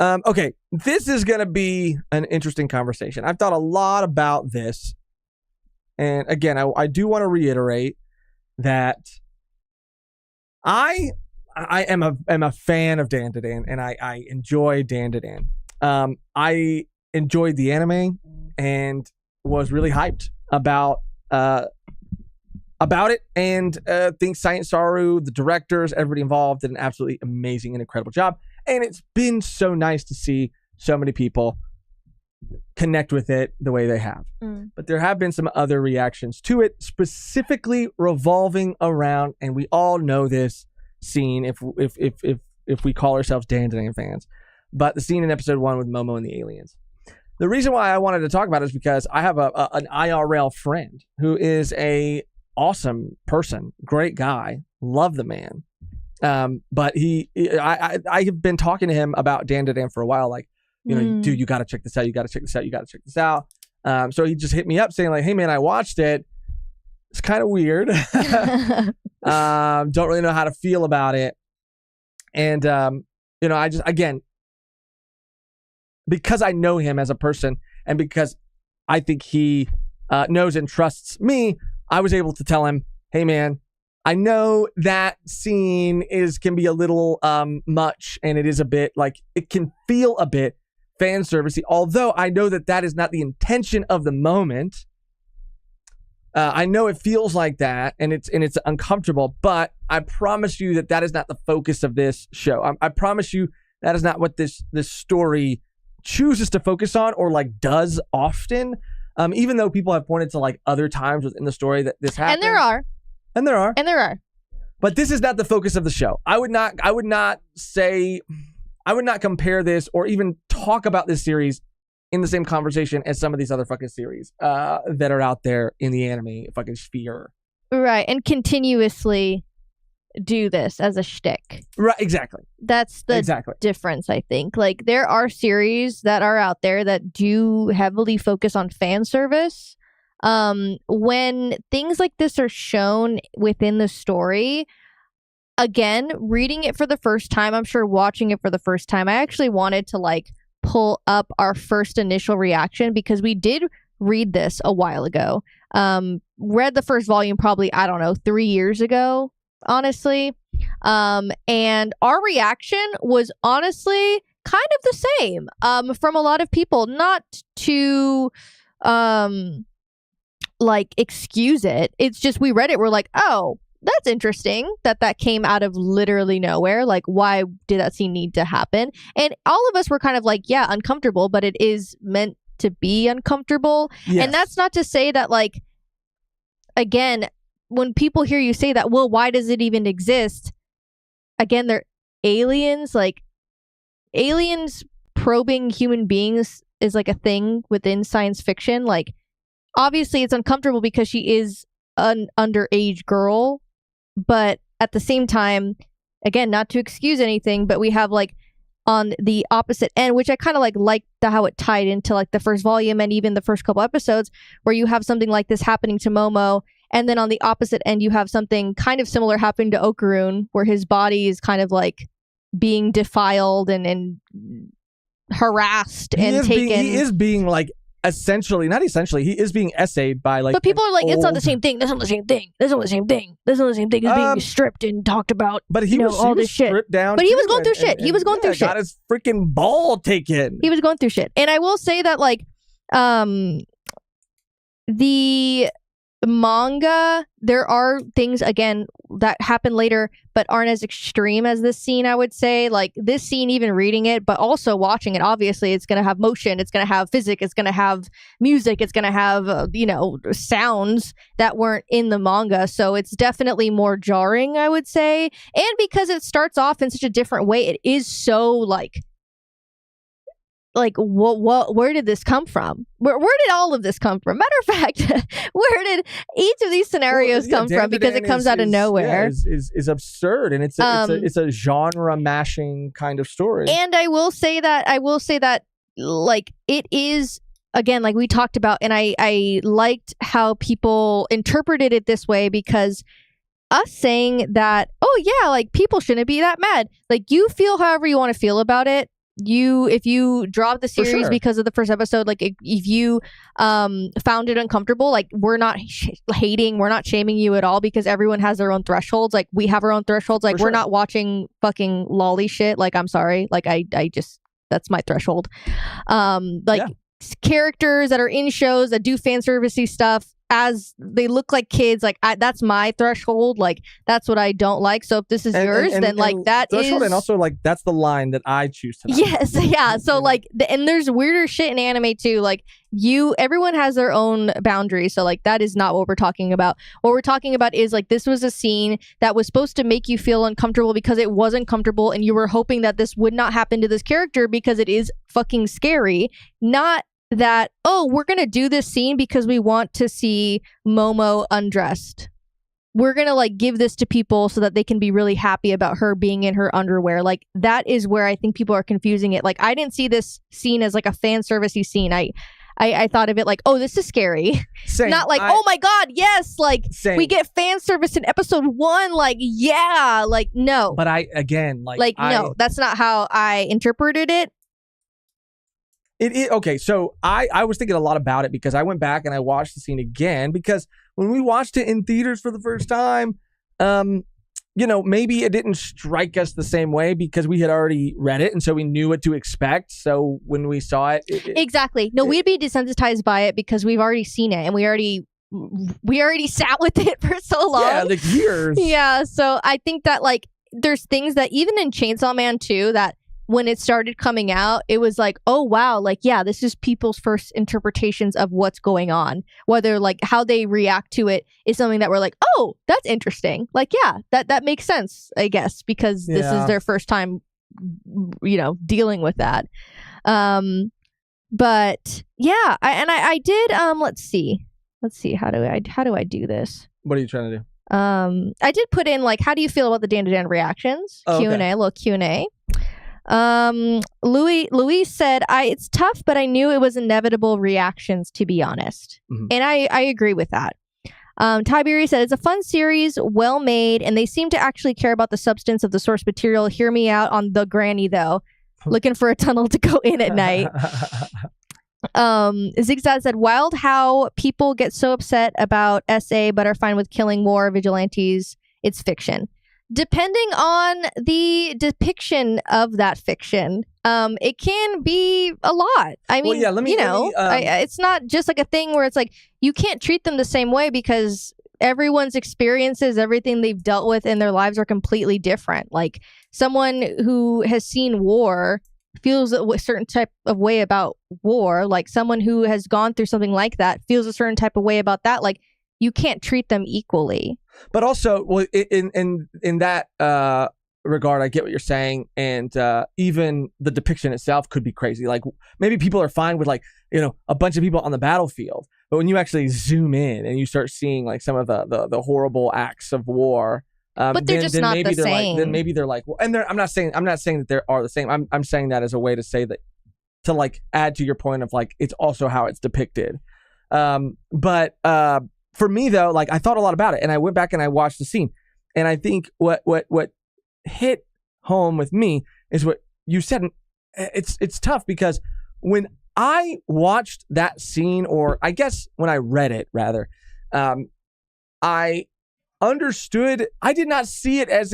A: Okay, this is going to be an interesting conversation. I've thought a lot about this. And again, I do want to reiterate that I am a fan of Dandadan, and I enjoy Dandadan. I enjoyed the anime and was really hyped about it, and think Science Saru, the directors, everybody involved did an absolutely amazing and incredible job. And it's been so nice to see so many people connect with it the way they have. But there have been some other reactions to it, specifically revolving around, and we all know this scene if we call ourselves Dandadan fans, but the scene in episode 1 with Momo and the aliens. The reason why I wanted to talk about it is because I have an IRL friend who is a awesome person, great guy, love the man. But I have been talking to him about Dandadan for a while, like, you know, dude, you got to check this out. You got to check this out. You got to check this out. So he just hit me up saying like, hey man, I watched it. It's kind of weird. Don't really know how to feel about it. And, you know, I just, again, because I know him as a person and because I think he knows and trusts me, I was able to tell him, hey man, I know that scene can be a little much, and it is a bit like, it can feel a bit fan servicey, although I know that is not the intention of the moment. I know it feels like that, and it's uncomfortable, but I promise you that is not the focus of this show. I promise you that is not what this story chooses to focus on or like does often. Even though people have pointed to like other times within the story that this happens. And there are. But this is not the focus of the show. I would not compare this or even talk about this series in the same conversation as some of these other fucking series that are out there in the anime fucking sphere.
B: Right, and continuously do this as a shtick.
A: Right, exactly.
B: That's the difference, I think. Like, there are series that are out there that do heavily focus on fan service. When things like this are shown within the story, again, reading it for the first time, I'm sure watching it for the first time, I actually wanted to like pull up our first initial reaction because we did read this a while ago. Read the first volume probably, 3 years ago, honestly. And our reaction was honestly kind of the same from a lot of people, not to like excuse it. It's just we read it, we're like, oh, that's interesting that came out of literally nowhere. Like, why did that scene need to happen? And all of us were kind of like, yeah, uncomfortable, but it is meant to be uncomfortable. Yes. And that's not to say that, like, again, when people hear you say that, well, why does it even exist? Again, they're aliens. Like, aliens probing human beings is like a thing within science fiction. Like, obviously it's uncomfortable because she is an underage girl, but at the same time, again, not to excuse anything, but we have like on the opposite end, which I kind of liked how it tied into like the first volume and even the first couple episodes, where you have something like this happening to Momo, and then on the opposite end you have something kind of similar happening to Okarun, where his body is kind of like being defiled and harassed he
A: is being like he is being essayed by like,
B: but people are like, it's not the same thing. That's not the same thing. That's not the same thing. That's not the same thing as being stripped and talked about.
A: But he was
B: all this shit.
A: Stripped down.
B: But he was going through shit. He was going through shit.
A: Got his freaking ball taken.
B: He was going through shit. And I will say that like, the manga, there are things again that happen later but aren't as extreme as this scene. I would say like this scene, even reading it but also watching it, obviously it's going to have motion, it's going to have physics, it's going to have music, it's going to have sounds that weren't in the manga, so it's definitely more jarring, I would say. And because it starts off in such a different way, it is so like what where did this come from? Where did all of this come from? Matter of fact, where did each of these scenarios come from? Because it comes out of nowhere.
A: Is absurd, and it's a genre mashing kind of story.
B: And I will say that like it is, again, like we talked about, and I liked how people interpreted it this way, because us saying that, oh yeah, like people shouldn't be that mad, like you feel however you want to feel about it. If you drop the series because of the first episode, like if you found it uncomfortable, like we're not hating, we're not shaming you at all, because everyone has their own thresholds. Like we have our own thresholds. Like we're not watching fucking lolly shit. Like I'm sorry, like I just, that's my threshold. Characters that are in shows that do fan servicey stuff as they look like kids, like that's my threshold. Like that's what I don't like. So if this is yours, then like that
A: threshold,
B: is,
A: and also like that's the line that I choose to not.
B: Yes, yeah. So like, and there's weirder shit in anime too. Like everyone has their own boundaries. So like that is not what we're talking about. What we're talking about is like, this was a scene that was supposed to make you feel uncomfortable because it wasn't comfortable, and you were hoping that this would not happen to this character because it is fucking scary. Not that, oh, we're gonna do this scene because we want to see Momo undressed. We're gonna like give this to people so that they can be really happy about her being in her underwear. Like that is where I think people are confusing it. Like I didn't see this scene as like a fan servicey scene. I thought of it like, oh, this is scary.
A: Same.
B: Not like, oh my god, yes, like we get fan service in episode 1. Like yeah, like no.
A: But
B: no, that's not how I interpreted it.
A: Okay, so I was thinking a lot about it because I went back and I watched the scene again, because when we watched it in theaters for the first time, maybe it didn't strike us the same way because we had already read it and so we knew what to expect. So when we saw it,
B: exactly. No, we'd be desensitized by it because we've already seen it and we already sat with it for so long.
A: Yeah, like years.
B: Yeah, so I think that like there's things that even in Chainsaw Man 2 that when it started coming out, it was like, oh wow, like yeah, this is people's first interpretations of what's going on. Whether like how they react to it is something that we're like, oh, that's interesting. Like yeah, that makes sense, I guess, because this is their first time, dealing with that. But yeah, I did. Let's see, how do I do this?
A: What are you trying to do?
B: I did put in like, how do you feel about the Dandadan reactions? Q&A, a little Q&A. Louis said, it's tough, but I knew it was inevitable reactions, to be honest. Mm-hmm. And I agree with that. Tiberi said, it's a fun series, well made, and they seem to actually care about the substance of the source material. Hear me out on the granny, though. Looking for a tunnel to go in at night. Zigzag said, wild how people get so upset about SA but are fine with killing more vigilantes. It's fiction. Depending on the depiction of that fiction, it can be a lot. I mean, it's not just like a thing where it's like you can't treat them the same way because everyone's experiences, everything they've dealt with in their lives are completely different. Like someone who has seen war feels a certain type of way about war. Like someone who has gone through something like that feels a certain type of way about that. Like you can't treat them equally.
A: But also, well, in that regard, I get what you're saying, and even the depiction itself could be crazy. Like maybe people are fine with like a bunch of people on the battlefield, but when you actually zoom in and you start seeing like some of the horrible acts of war,
B: but they're just not the same.
A: Then maybe they're like, well, and I'm not saying that they are the same. I'm saying that as a way to say that, to like add to your point of like it's also how it's depicted. But for me though, like I thought a lot about it, and I went back and I watched the scene, and I think what hit home with me is what you said. It's tough because when I watched that scene, or I guess when I read it rather, I understood. I did not see it as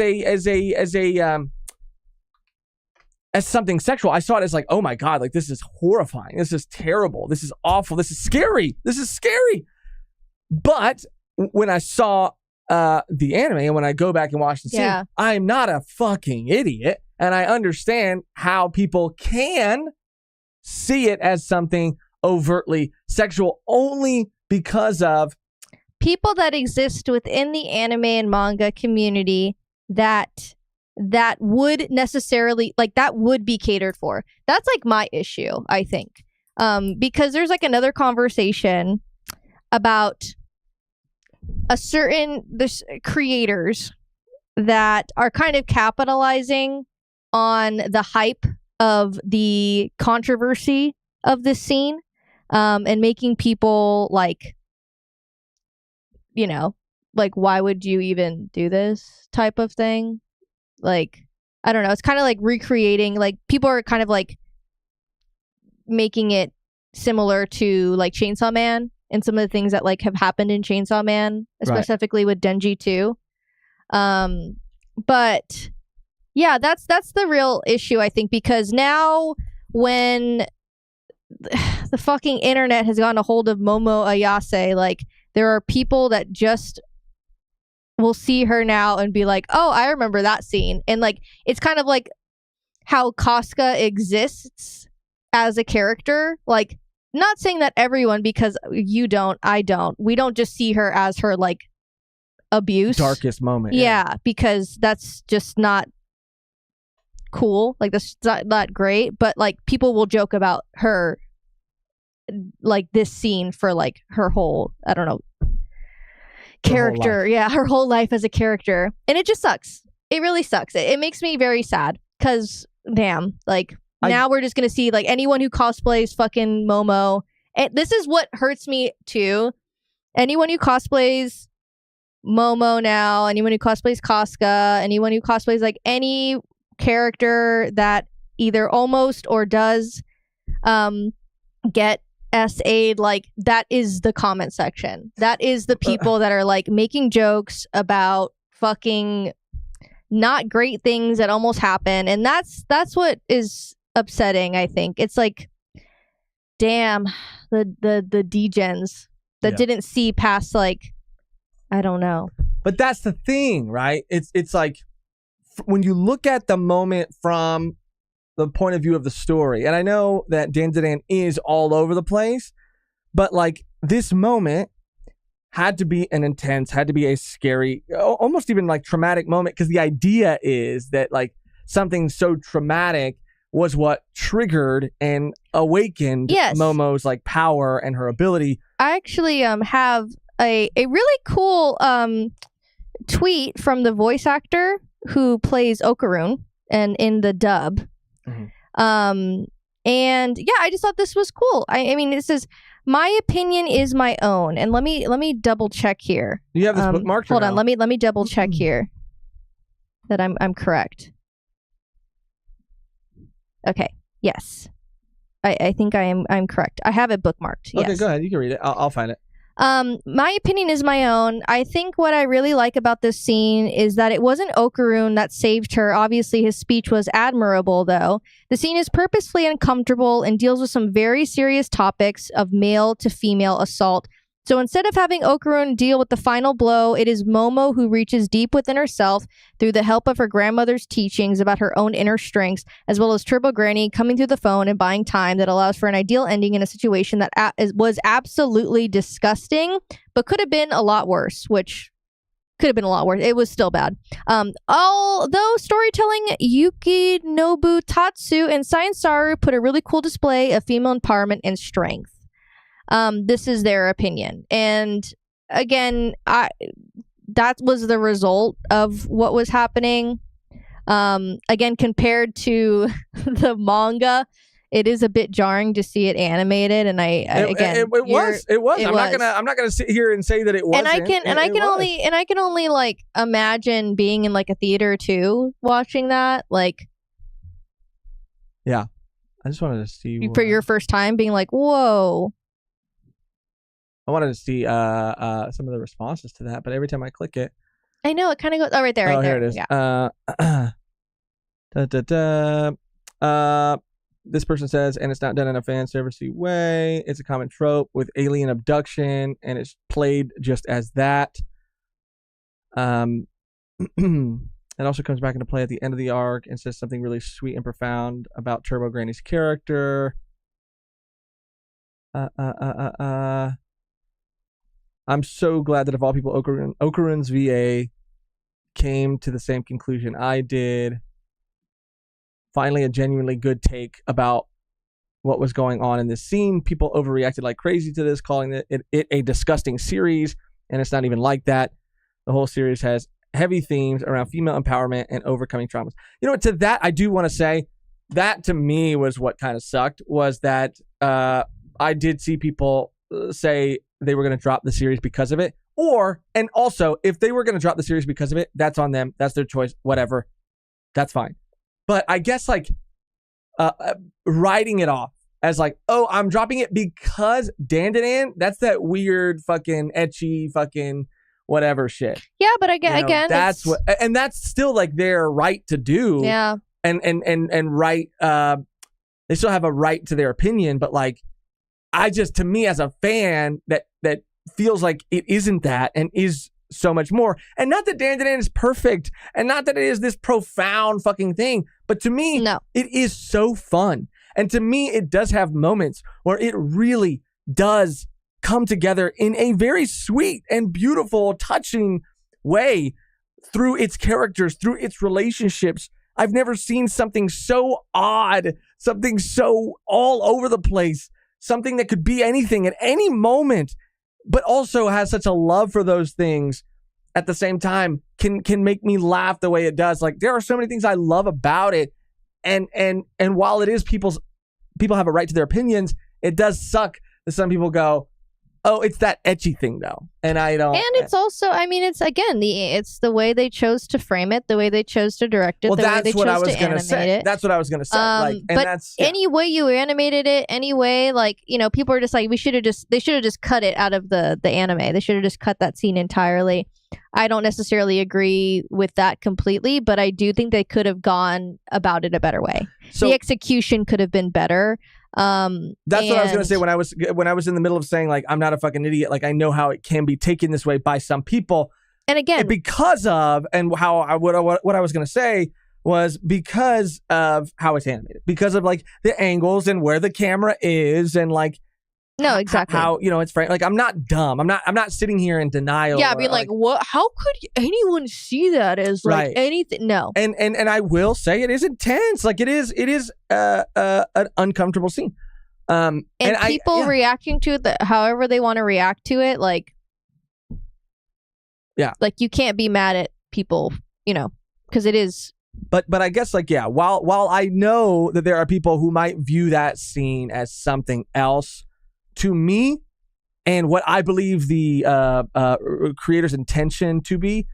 A: something sexual. I saw it as like, oh my god, like this is horrifying. This is terrible. This is awful. This is scary. But when I saw the anime and when I go back and watch the scene, I'm not a fucking idiot, and I understand how people can see it as something overtly sexual only because of
B: people that exist within the anime and manga community that would necessarily like that would be catered for. That's like my issue, I think, because there's like another conversation about there's creators that are kind of capitalizing on the hype of the controversy of this scene, and making people like, you know, like, why would you even do this type of thing? Like, I don't know. It's kind of like recreating, like, people are kind of like making it similar to like Chainsaw Man and some of the things that like have happened in Chainsaw Man, specifically with Denji too. But yeah, that's the real issue, I think, because now when the fucking internet has gotten a hold of Momo Ayase, like, there are people that just will see her now and be like, oh, I remember that scene. And like, it's kind of like how Casca exists as a character. Like, not saying that everyone, because you don't, I don't, we don't just see her as her like abuse.
A: Darkest moment.
B: Yeah, because that's just not cool. Like, that's not great. But like, people will joke about her, like, this scene for like her whole, I don't know, character. Her whole life as a character. And it just sucks. It really sucks. It makes me very sad because damn, like, now we're just gonna see like anyone who cosplays fucking Momo. And this is what hurts me too. Anyone who cosplays Momo now, anyone who cosplays Casca, anyone who cosplays like any character that either almost or does get SA'd, like, that is the comment section. That is the people that are like making jokes about fucking not great things that almost happen. And that's what is upsetting, I think. It's like, damn, the degens that didn't see past, like, I don't know.
A: But that's the thing, right? It's like, when you look at the moment from the point of view of the story, and I know that Dandadan is all over the place, but like, this moment had to be an intense, had to be a scary, almost even like traumatic moment, because the idea is that like something so traumatic was what triggered and awakened Momo's like power and her ability.
B: I actually have a really cool tweet from the voice actor who plays Okarun and in the dub. And yeah, I just thought this was cool. I mean, it says, my opinion is my own. And let me double check here.
A: You have this bookmarked?
B: Hold on, let me double check here that I'm correct. Okay. Yes. I think I'm correct. I have it bookmarked. Yes.
A: Okay, go ahead. You can read it. I'll find it.
B: My opinion is my own. I think what I really like about this scene is that it wasn't Okarun that saved her. Obviously, his speech was admirable, though. The scene is purposefully uncomfortable and deals with some very serious topics of male to female assault. So instead of having Okarun deal with the final blow, it is Momo who reaches deep within herself through the help of her grandmother's teachings about her own inner strengths, as well as Turbo Granny coming through the phone and buying time that allows for an ideal ending in a situation that was absolutely disgusting, but could have been a lot worse, which could have been a lot worse. It was still bad. Although storytelling, Yukinobu Tatsu and Science Saru put a really cool display of female empowerment and strength. This is their opinion. And again, that was the result of what was happening. Again, compared to the manga, it is a bit jarring to see it animated. And it was. I'm not gonna sit here and say that it wasn't. And I can only like imagine being in like a theater too, watching that. Like,
A: yeah, I just wanted to see
B: for your first time, being like, whoa.
A: I wanted to see some of the responses to that, but every time I click it,
B: I know it kind of goes. Oh, right there, right there.
A: Here it is.
B: Yeah.
A: this person says, and it's not done in a fan servicey way. It's a common trope with alien abduction, and it's played just as that. It also comes back into play at the end of the arc and says something really sweet and profound about Turbo Granny's character. I'm so glad that of all people, Okarun's VA came to the same conclusion I did. Finally, a genuinely good take about what was going on in this scene. People overreacted like crazy to this, calling it a disgusting series, and it's not even like that. The whole series has heavy themes around female empowerment and overcoming traumas. You know, to that, I do want to say that to me was what kind of sucked, was that I did see people say they were going to drop the series because of it. And also, if they were going to drop the series because of it, that's on them. That's their choice. Whatever. That's fine. But I guess like writing it off as like, oh, I'm dropping it because Dandadan, that's that weird fucking ecchi fucking whatever shit.
B: Yeah, but again,
A: that's what, and that's still like their right to do.
B: Yeah.
A: And right, they still have a right to their opinion, but like, to me as a fan, that feels like it isn't that and is so much more. And not that Dandadan is perfect, and not that it is this profound fucking thing, but to me, it is so fun. And to me, it does have moments where it really does come together in a very sweet and beautiful, touching way through its characters, through its relationships. I've never seen something so odd, something so all over the place, something that could be anything at any moment, but also has such a love for those things at the same time, can make me laugh the way it does. Like, there are so many things I love about it. And while it is people have a right to their opinions, it does suck that some people go, oh, it's that ecchi thing though. And I don't. And
B: it's also, I mean, it's again, it's the way they chose to frame it, the way they chose to direct it, the way they chose to animate it.
A: That's what I was going to say.
B: Any way you animated it, any way, like, you know, people are just like, they should have just cut it out of the anime. They should have just cut that scene entirely. I don't necessarily agree with that completely, but I do think they could have gone about it a better way. So, the execution could have been better.
A: That's what I was gonna say when I was in the middle of saying, like, I'm not a fucking idiot. Like, I know how it can be taken this way by some people,
B: and again,
A: because of, and how what I was gonna say was because of how it's animated, because of like the angles and where the camera is, and like,
B: no, exactly
A: how, you know, it's frank. Like, I'm not dumb. I'm not sitting here in denial.
B: Yeah, being like, what? How could anyone see that as like anything? No.
A: And I will say it is intense. Like, it is an uncomfortable scene.
B: And people reacting to it however they want to react to it. Like, yeah, like you can't be mad at people, you know, because it is.
A: But I guess, like, yeah, while I know that there are people who might view that scene as something else, to me, and what I believe the creator's intention to be,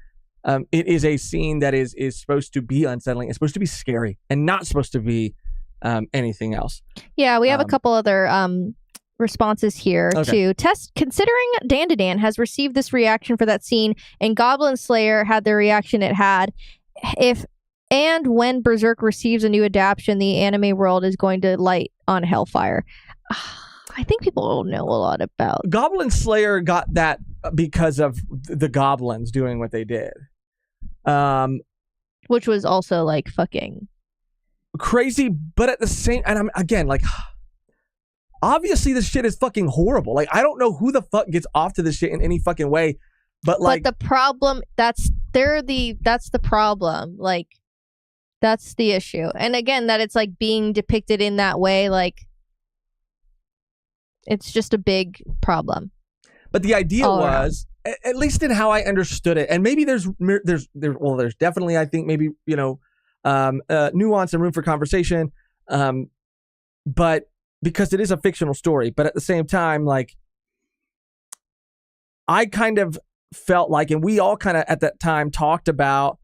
A: it is a scene that is supposed to be unsettling. It's supposed to be scary and not supposed to be anything else.
B: Yeah, we have a couple other responses here to test. Considering Dandadan has received this reaction for that scene, and Goblin Slayer had the reaction it had, when Berserk receives a new adaptation, the anime world is going to light on hellfire. I think people will know a lot about.
A: Goblin Slayer got that because of the goblins doing what they did.
B: Which was also like fucking
A: crazy, but at the same, and I'm again like, obviously this shit is fucking horrible. Like, I don't know who the fuck gets off to this shit in any fucking way, but like,
B: the problem, that's the problem. Like, that's the issue. And again, that it's like being depicted in that way, like, it's just a big problem.
A: But the idea was, at least in how I understood it, and maybe there's definitely, I think, maybe, you know, nuance and room for conversation, but because it is a fictional story, but at the same time, like, I kind of felt like, and we all kind of at that time talked about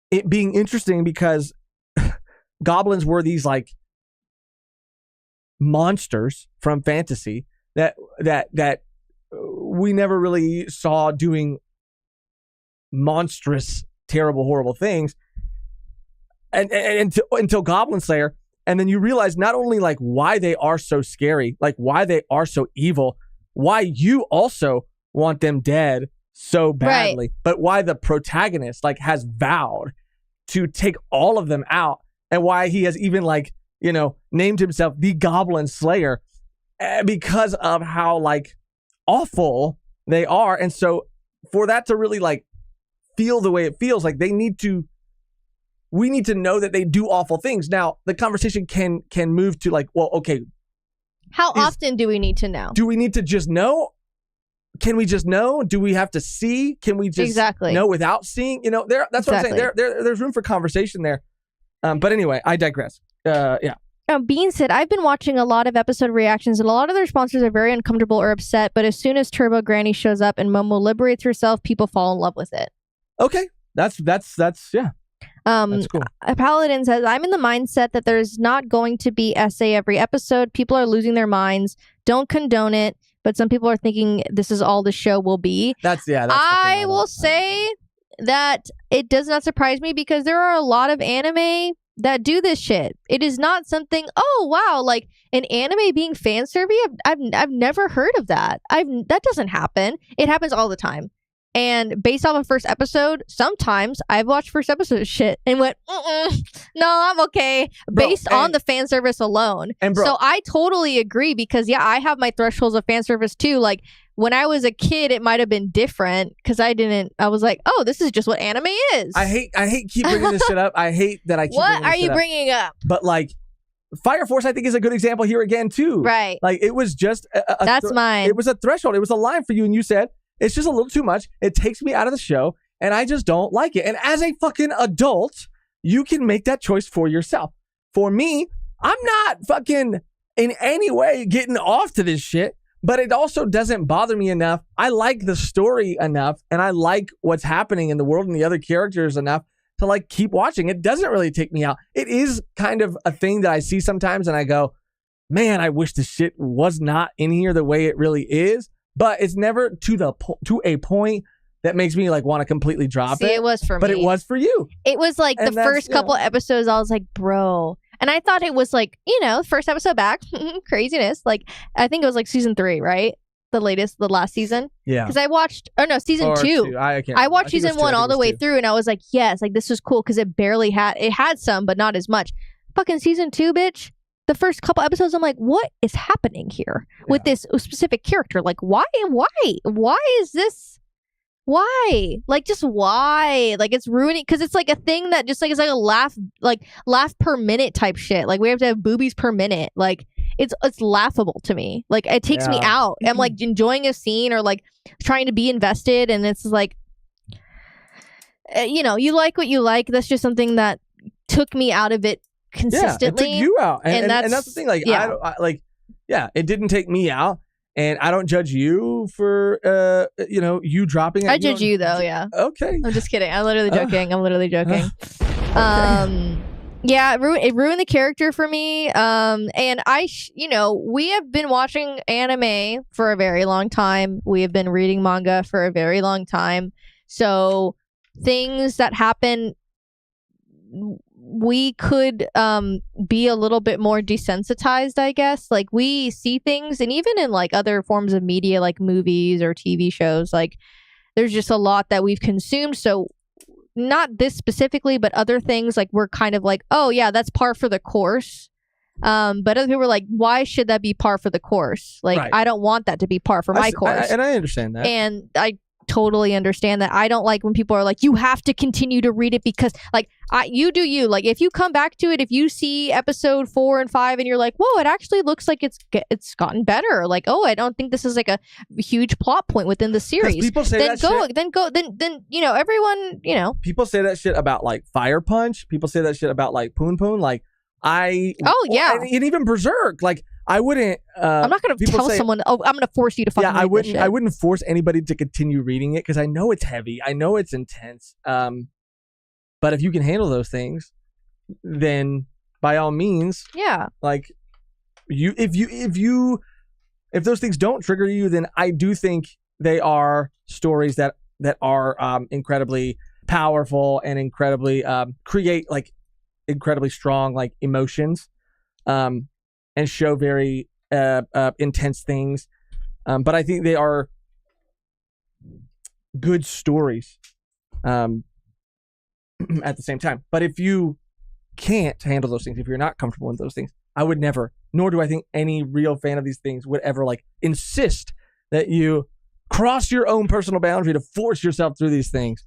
A: it being interesting because goblins were these like monsters from fantasy that we never really saw doing monstrous, terrible, horrible things, and until Goblin Slayer. And then you realize not only like why they are so scary, like why they are so evil, why you also want them dead so badly, but why the protagonist like has vowed to take all of them out, and why he has even like, you know, named himself the Goblin Slayer because of how like awful they are. And so for that to really like feel the way it feels, like we need to know that they do awful things. Now the conversation can move to like, well, okay,
B: how often do we need to know?
A: Do we need to just know? Can we just know? Do we have to see? Can we just know without seeing? You know, that's what I'm saying. There's room for conversation there. But anyway, I digress. Yeah.
B: Bean said, I've been watching a lot of episode reactions, and a lot of the responses are very uncomfortable or upset, but as soon as Turbo Granny shows up and Momo liberates herself, people fall in love with it.
A: Okay. That's yeah. That's cool.
B: Paladin says, I'm in the mindset that there's not going to be essay every episode. People are losing their minds. Don't condone it, but some people are thinking this is all the show will be. I will say that it does not surprise me, because there are a lot of anime that do this shit. It is not something, oh wow, like an anime being fan service. I've never heard of that. That doesn't happen. It happens all the time. And based off of first episode, sometimes I've watched first episode shit and went, no, I'm okay, based on the fan service alone. So I totally agree, because yeah, I have my thresholds of fan service too. Like when I was a kid, it might have been different because I was like, oh, this is just what anime is.
A: I hate keep bringing this shit up. I hate that I keep
B: What are you bringing up?
A: But like Fire Force, I think, is a good example here again too.
B: Right.
A: Like it was just
B: that's mine.
A: It was a threshold. It was a line for you, and you said it's just a little too much. It takes me out of the show, and I just don't like it. And as a fucking adult, you can make that choice for yourself. For me, I'm not fucking in any way getting off to this shit, but it also doesn't bother me enough. I like the story enough, and I like what's happening in the world and the other characters enough to like keep watching. It doesn't really take me out. It is kind of a thing that I see sometimes, and I go, man, I wish this shit was not in here the way it really is. But it's never to a point that makes me like want to completely drop it.
B: It was for me.
A: But it was for you.
B: It was like the first couple episodes, I was like, bro. And I thought it was like, you know, first episode back, craziness. Like, I think it was like season 3, right? The last season.
A: Yeah.
B: Because I watched, season 2. I watched season 1 all the way through, and I was like, yes, like this was cool, because it had some, but not as much. Fucking season 2, bitch. The first couple episodes, I'm like, what is happening here with this specific character? Like, why is this? Why? Like, just why? Like, it's ruining, because it's like a thing that just like it's like a laugh per minute type shit. Like, we have to have boobies per minute. Like, it's laughable to me. Like, it takes me out. I'm like enjoying a scene or like trying to be invested, and it's like, you know, you like what you like. That's just something that took me out of it consistently.
A: Yeah, it took you out, and that's the thing. Like, it didn't take me out, and I don't judge you for you dropping it.
B: I judge you though. Yeah.
A: Okay.
B: I'm just kidding. I'm literally joking. Yeah, it ruined the character for me. And we have been watching anime for a very long time. We have been reading manga for a very long time. So things that happen, we could be a little bit more desensitized, I guess. Like, we see things, and even in like other forms of media, like movies or TV shows, like there's just a lot that we've consumed. So not this specifically, but other things, like we're kind of like, oh yeah, that's par for the course. But other people were like, why should that be par for the course? Like, right. I don't want that to be par for my course.
A: And I understand that.
B: And I totally understand that. I don't like when people are like, you have to continue to read it because like you do you. Like, if you come back to it, if you see episode 4 and 5 and you're like, whoa, it actually looks like it's gotten better. Like, oh, I don't think this is like a huge plot point within the series.
A: People say
B: then everyone,
A: people say that shit about like Fire Punch. People say that shit about like Poon Poon. Like, and even Berserk. Like, I wouldn't.
B: I'm not going to tell someone, oh, I'm going to force you to fucking read this shit.
A: I wouldn't force anybody to continue reading it because I know it's heavy. I know it's intense. But if you can handle those things, then by all means,
B: yeah.
A: Like, if those things don't trigger you, then I do think they are stories that are incredibly powerful and incredibly create like incredibly strong like emotions. and show very intense things. But I think they are good stories at the same time. But if you can't handle those things, if you're not comfortable with those things, I would never, nor do I think any real fan of these things would ever like insist that you cross your own personal boundary to force yourself through these things.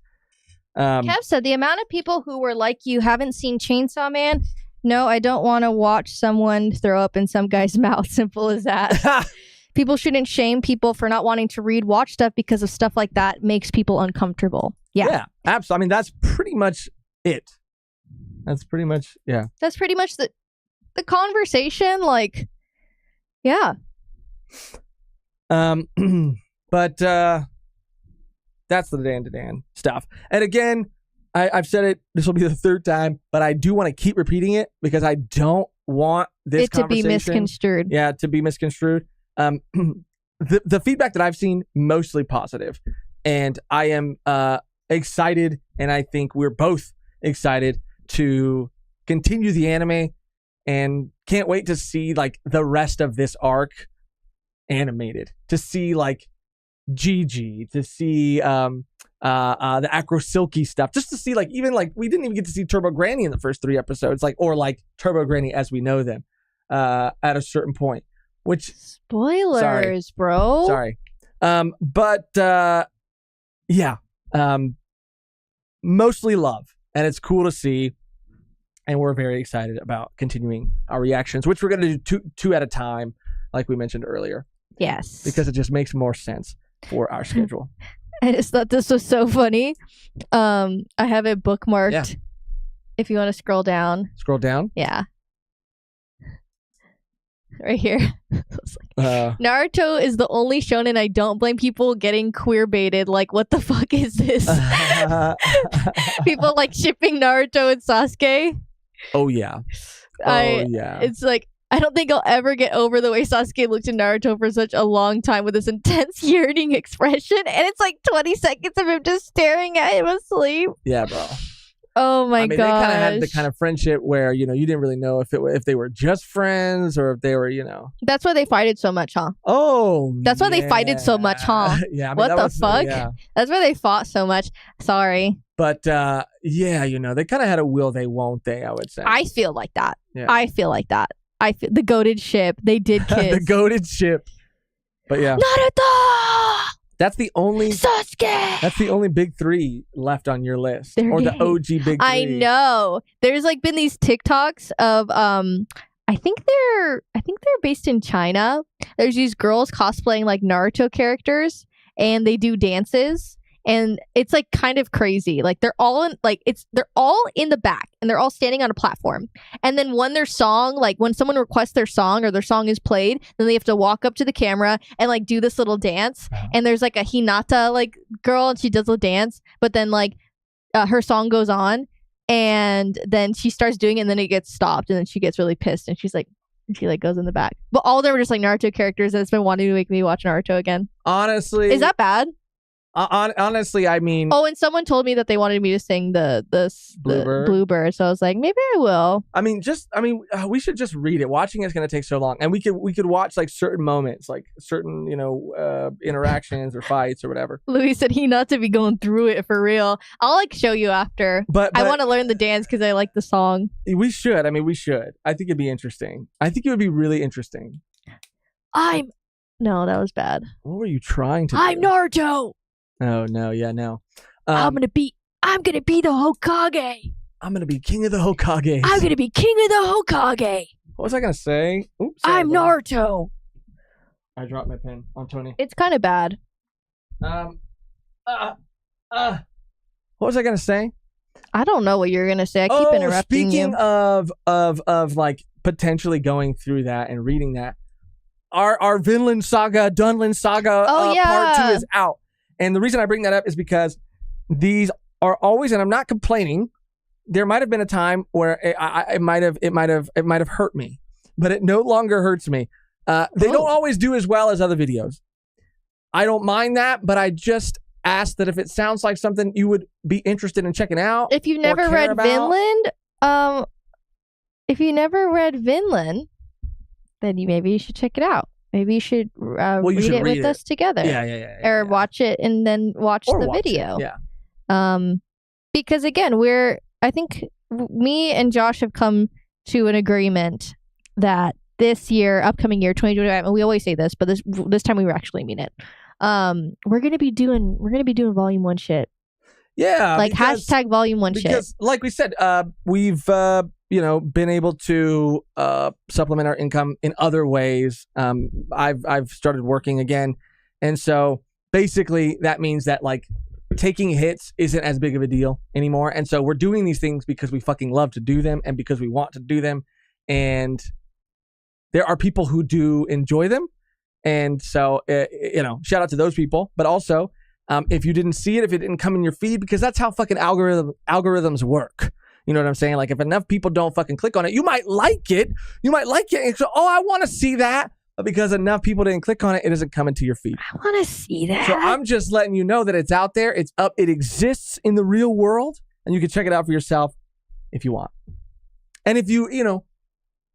B: Kev said the amount of people who were like, you haven't seen Chainsaw Man? No, I don't want to watch someone throw up in some guy's mouth. Simple as that. People shouldn't shame people for not wanting to watch stuff because of stuff like that makes people uncomfortable. Yeah,
A: absolutely. I mean, that's pretty much it. That's pretty much, yeah. That's
B: pretty much the conversation. Like, yeah.
A: But that's the Dandadan stuff. And again, I've said it, this will be the third time, but I do want to keep repeating it because I don't want this
B: to be misconstrued.
A: Yeah, to be misconstrued. The feedback that I've seen, mostly positive. And I am excited, and I think we're both excited to continue the anime and can't wait to see like the rest of this arc animated, to see like Gigi, to see the Acro Silky stuff, just to see like, even like we didn't even get to see Turbo Granny in the first 3 episodes, like, or like Turbo Granny as we know them at a certain point, which
B: spoilers, bro.
A: Sorry. Yeah. Mostly love, and it's cool to see, and we're very excited about continuing our reactions, which we're going to do two at a time, like we mentioned earlier.
B: Yes.
A: Because it just makes more sense for our schedule.
B: I just thought this was so funny. I have it bookmarked.
A: Yeah.
B: If you want to scroll down.
A: Scroll down?
B: Yeah. Right here. Naruto is the only shonen I don't blame people getting queer baited. Like, what the fuck is this? People like shipping Naruto and Sasuke.
A: Oh, yeah. Yeah.
B: It's like, I don't think I'll ever get over the way Sasuke looked at Naruto for such a long time with this intense yearning expression. And it's like 20 seconds of him just staring at him asleep.
A: Yeah, bro.
B: Oh my god!
A: They kind of had the kind of friendship where, you know, you didn't really know if they were just friends or if they were, you know.
B: That's why they fighted so much, huh?
A: Oh,
B: that's why they fighted so much, huh?
A: Yeah. I mean,
B: what the fuck?
A: Yeah.
B: That's why they fought so much. Sorry.
A: But yeah, you know, they kind of had a will they, won't they? I would say.
B: I feel like that.
A: Yeah.
B: I feel like that. I feel the goated ship. They did kiss.
A: The goated ship. But yeah.
B: Naruto.
A: That's the only
B: Sasuke.
A: That's the only big 3 left on your list, or the OG big 3.
B: I know. There's like been these TikToks of I think they're based in China. There's these girls cosplaying like Naruto characters, and they do dances, and it's like kind of crazy. Like they're all in the back, and they're all standing on a platform. And then when their song, like when someone requests their song or their song is played, then they have to walk up to the camera and like do this little dance. And there's like a Hinata like girl, and she does a dance, but then like her song goes on, and then she starts doing it, and then it gets stopped, and then she gets really pissed, and she goes in the back. But all of them are just like Naruto characters, and it's been wanting to make me watch Naruto again.
A: Honestly,
B: is that bad?
A: Honestly, I mean...
B: Oh, and someone told me that they wanted me to sing the Bluebird, so I was like, maybe I will.
A: I mean, we should just read it. Watching it's going to take so long. And we could watch, like, certain moments, like, certain, you know, interactions or fights or whatever.
B: Louis said he not to be going through it for real. I'll, like, show you after. But I want to learn the dance because I like the song.
A: We should. I mean, we should. I think it'd be interesting. I think it would be really interesting.
B: No, that was bad.
A: What were you trying to do?
B: I'm Naruto!
A: Oh no, yeah, no.
B: I'm gonna be the Hokage.
A: I'm gonna be king of the Hokage.
B: I'm gonna be king of the Hokage.
A: What was I gonna say? Oops.
B: I'm Naruto.
A: I dropped my pen on Tony.
B: It's kind of bad.
A: What was I gonna say?
B: I don't know what you're gonna say. I keep interrupting you.
A: Speaking of like potentially going through that and reading that, our Vinland Saga, Dunland Saga part 2 is out. And the reason I bring that up is because these are always, and I'm not complaining, there might have been a time where it might have hurt me, but it no longer hurts me. They don't always do as well as other videos. I don't mind that, but I just ask that if it sounds like something you would be interested in checking out.
B: If you've never read Vinland, then maybe you should check it out. Maybe you should
A: you
B: read
A: should
B: it
A: read
B: with us together.
A: Yeah.
B: Or watch it and then watch
A: Or
B: the
A: watch it,
B: video.
A: Yeah.
B: Because again, I think me and Josh have come to an agreement that this year, upcoming year, 2025, and we always say this, but this time we actually mean it. We're gonna be doing volume 1 shit.
A: Yeah.
B: Like hashtag volume 1 shit.
A: Because like we said, we've been able to supplement our income in other ways. I've started working again, and so basically that means that like taking hits isn't as big of a deal anymore. And so we're doing these things because we fucking love to do them and because we want to do them. And there are people who do enjoy them. And so, shout out to those people. But also, if you didn't see it, if it didn't come in your feed, because that's how fucking algorithms work. You know what I'm saying? Like if enough people don't fucking click on it, you might like it. And so, I want to see that. But because enough people didn't click on it, it isn't coming to your feed.
B: I want to see that.
A: So I'm just letting you know that it's out there. It's up. It exists in the real world. And you can check it out for yourself if you want. And if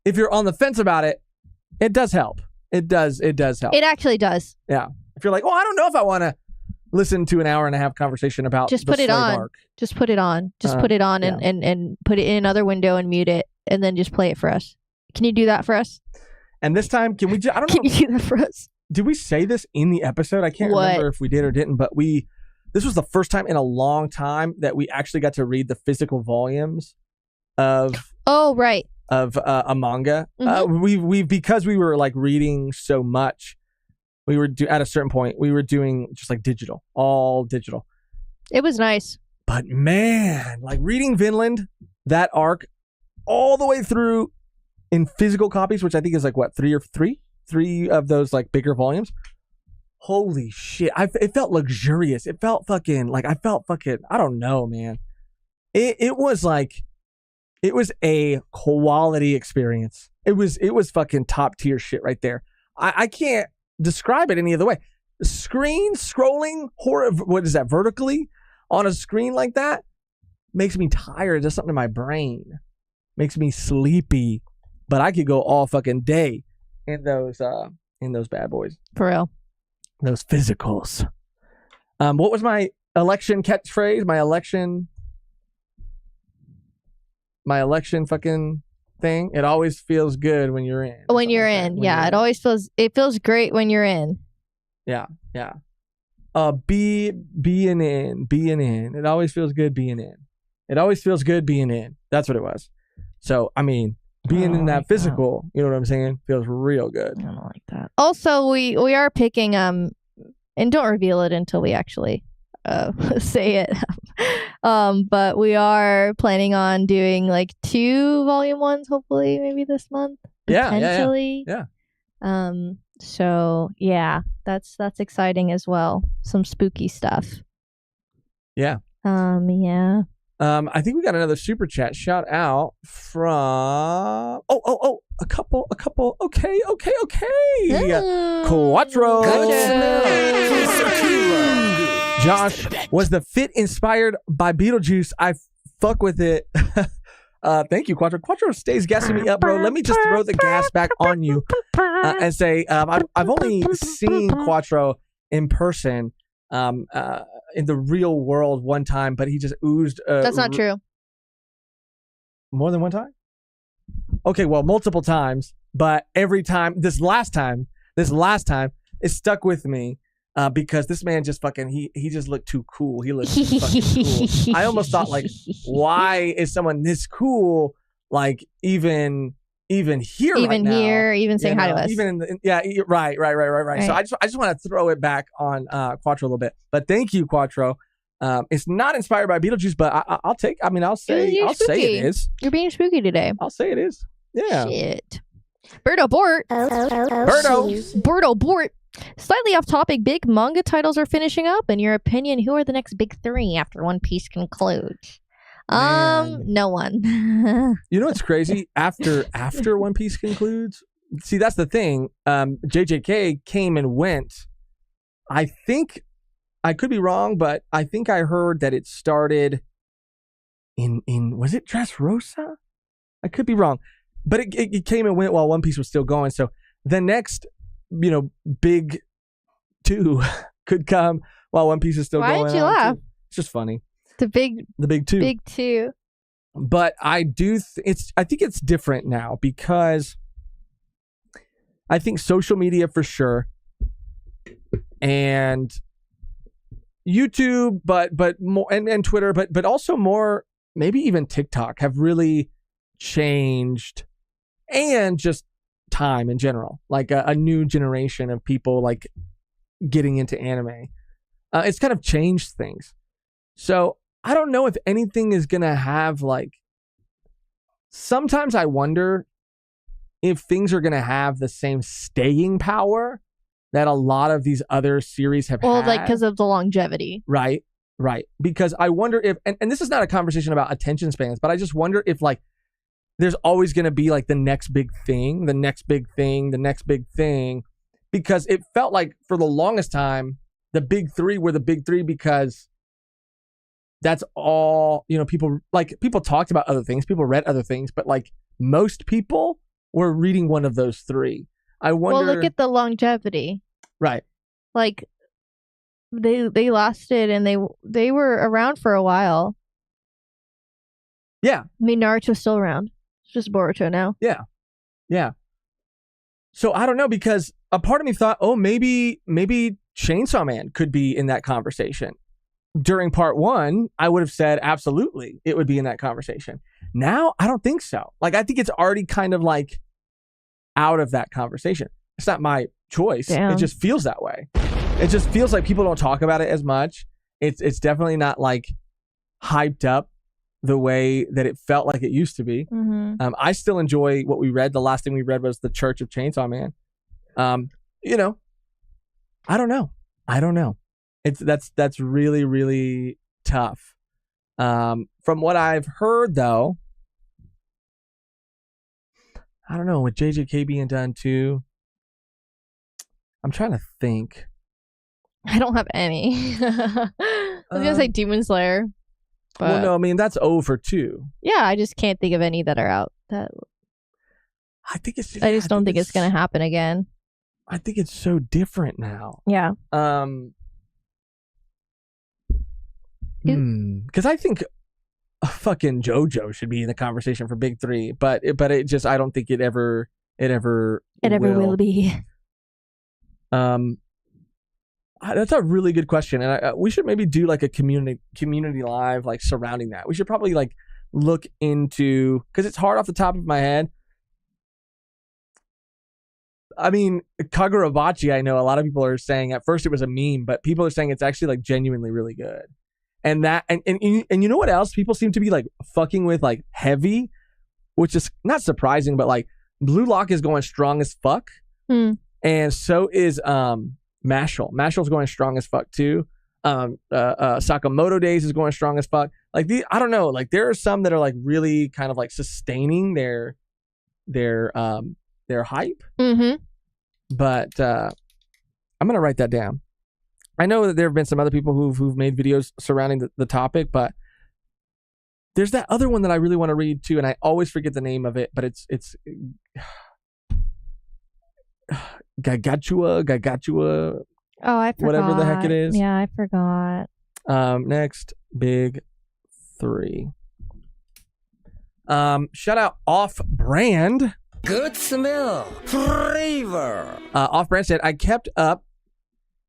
A: if you're on the fence about it, it does help. It does help.
B: It actually does.
A: Yeah. If you're like, I don't know if I want to listen to an hour and a half conversation about
B: just
A: the
B: put it
A: slave
B: on.
A: arc.
B: Just put it on. Just put it on and put it in another window and mute it and then just play it for us. Can you do that for us?
A: And this time, can we I don't know.
B: Can you do that for us?
A: Did we say this in the episode? I can't remember if we did or didn't, but this was the first time in a long time that we actually got to read the physical volumes of a manga. We because we were like reading so much, we were at a certain point we were doing just like all digital.
B: It was nice.
A: But man, like reading Vinland, that arc all the way through in physical copies, which I think is like what, three of those like bigger volumes. Holy shit. It felt luxurious. It felt fucking like I don't know, man. It was a quality experience. It was fucking top tier shit right there. I can't describe it any other way. Screen scrolling horror, what is that, vertically on a screen like that makes me tired. There's something in my brain. Makes me sleepy. But I could go all fucking day in those bad boys. For real. Those physicals. What was my election catchphrase? My election fucking thing. It always feels good when you're in.
B: When you're in. It feels great when you're in.
A: Yeah. Being in. It always feels good being in. It always feels good being in. That's what it was. So, I mean, being in that physical, you know what I'm saying? Feels real good.
B: I don't like that. Also, we are picking, and don't reveal it until we actually say it. But we are planning on doing like 2 volume 1s, hopefully, maybe this month. Potentially.
A: Yeah.
B: So yeah, that's exciting as well. Some spooky stuff.
A: Yeah.
B: Yeah.
A: I think we got another super chat shout out from a couple. Okay. Quattro. Josh, was the fit inspired by Beetlejuice? I fuck with it. Thank you, Quattro. Quattro stays gassing me up, bro. Let me just throw the gas back on you and say I've only seen Quattro in person in the real world one time, but he just oozed.
B: That's not true.
A: More than one time? Okay, well, multiple times, but every time, this last time, it stuck with me because this man just fucking, he just looked too cool. He looked fucking cool. I almost thought, like, why is someone this cool, like, even here
B: even
A: right
B: here,
A: now,
B: even saying hi to us.
A: Even right. So I just want to throw it back on Quattro a little bit. But thank you, Quattro. It's not inspired by Beetlejuice, but I'll say it is.
B: You're being spooky today.
A: I'll say it is. Yeah.
B: Shit. Birdo Bort. Birdo Bort. Slightly off topic, big manga titles are finishing up. In your opinion, who are the next big 3 after One Piece concludes? No one.
A: You know what's crazy? After One Piece concludes, see, that's the thing. JJK came and went. I think I could be wrong, but I think I heard that it started in was it Dressrosa? I could be wrong. but it came and went while One Piece was still going. So the next, big two could come while One Piece is still going.
B: Why did you laugh?
A: It's just funny.
B: The big
A: two.
B: Big two.
A: But I do. I think it's different now because I think social media for sure, and YouTube, but more and Twitter, but also more maybe even TikTok have really changed, and just time in general, like a new generation of people like getting into anime. It's kind of changed things. So I don't know if anything is gonna have like. Sometimes I wonder if things are gonna have the same staying power that a lot of these other series have had.
B: Well, like because of the longevity.
A: Right. Because I wonder if, and this is not a conversation about attention spans, but I just wonder if like there's always gonna be like the next big thing, because it felt like for the longest time the big three were the big three because that's all, people talked about other things, people read other things, but like most people were reading one of those three. I wonder.
B: Well, look at the longevity.
A: Right.
B: Like they lasted and they were around for a while.
A: Yeah.
B: I mean, Naruto's still around. It's just Boruto now.
A: Yeah. So I don't know, because a part of me thought, oh, maybe Chainsaw Man could be in that conversation. During part one, I would have said absolutely it would be in that conversation. Now, I don't think so. Like, I think it's already kind of like out of that conversation. It's not my choice.
B: Damn.
A: It just feels that way. It just feels like people don't talk about it as much. It's definitely not like hyped up the way that it felt like it used to be.
B: Mm-hmm.
A: I still enjoy what we read. The last thing we read was The Church of Chainsaw Man. I don't know. That's really, really tough. From what I've heard, though, I don't know, with JJK being done too. I'm trying to think.
B: I don't have any. I was gonna say Demon Slayer. But
A: Well, no, I mean that's over too.
B: yeah, I just can't think of any that are out. That
A: I think it's.
B: I just don't think it's gonna happen again.
A: I think it's so different now.
B: Yeah.
A: Because I think fucking JoJo should be in the conversation for Big Three, but it just, I don't think it ever
B: will be.
A: That's a really good question, and we should maybe do like a community live like surrounding that. We should probably like look into, because it's hard off the top of my head. I mean, Kagurabachi, I know a lot of people are saying at first it was a meme, but people are saying it's actually like genuinely really good. And that, and you know what else people seem to be like fucking with like heavy, which is not surprising, but like Blue Lock is going strong as fuck. And so is Mashal. Mashal's going strong as fuck too. Sakamoto Days is going strong as fuck. Like I don't know, like there are some that are like really kind of like sustaining their hype.
B: Mm-hmm.
A: But I'm gonna write that down. I know that there have been some other people who've made videos surrounding the topic, but there's that other one that I really want to read too, and I always forget the name of it, but it's Gagachua.
B: Oh, I forgot.
A: Whatever the heck it is.
B: Yeah, I forgot.
A: Next Big Three. Shout out Off Brand.
D: Good smell. Flavor.
A: Off Brand said, I kept up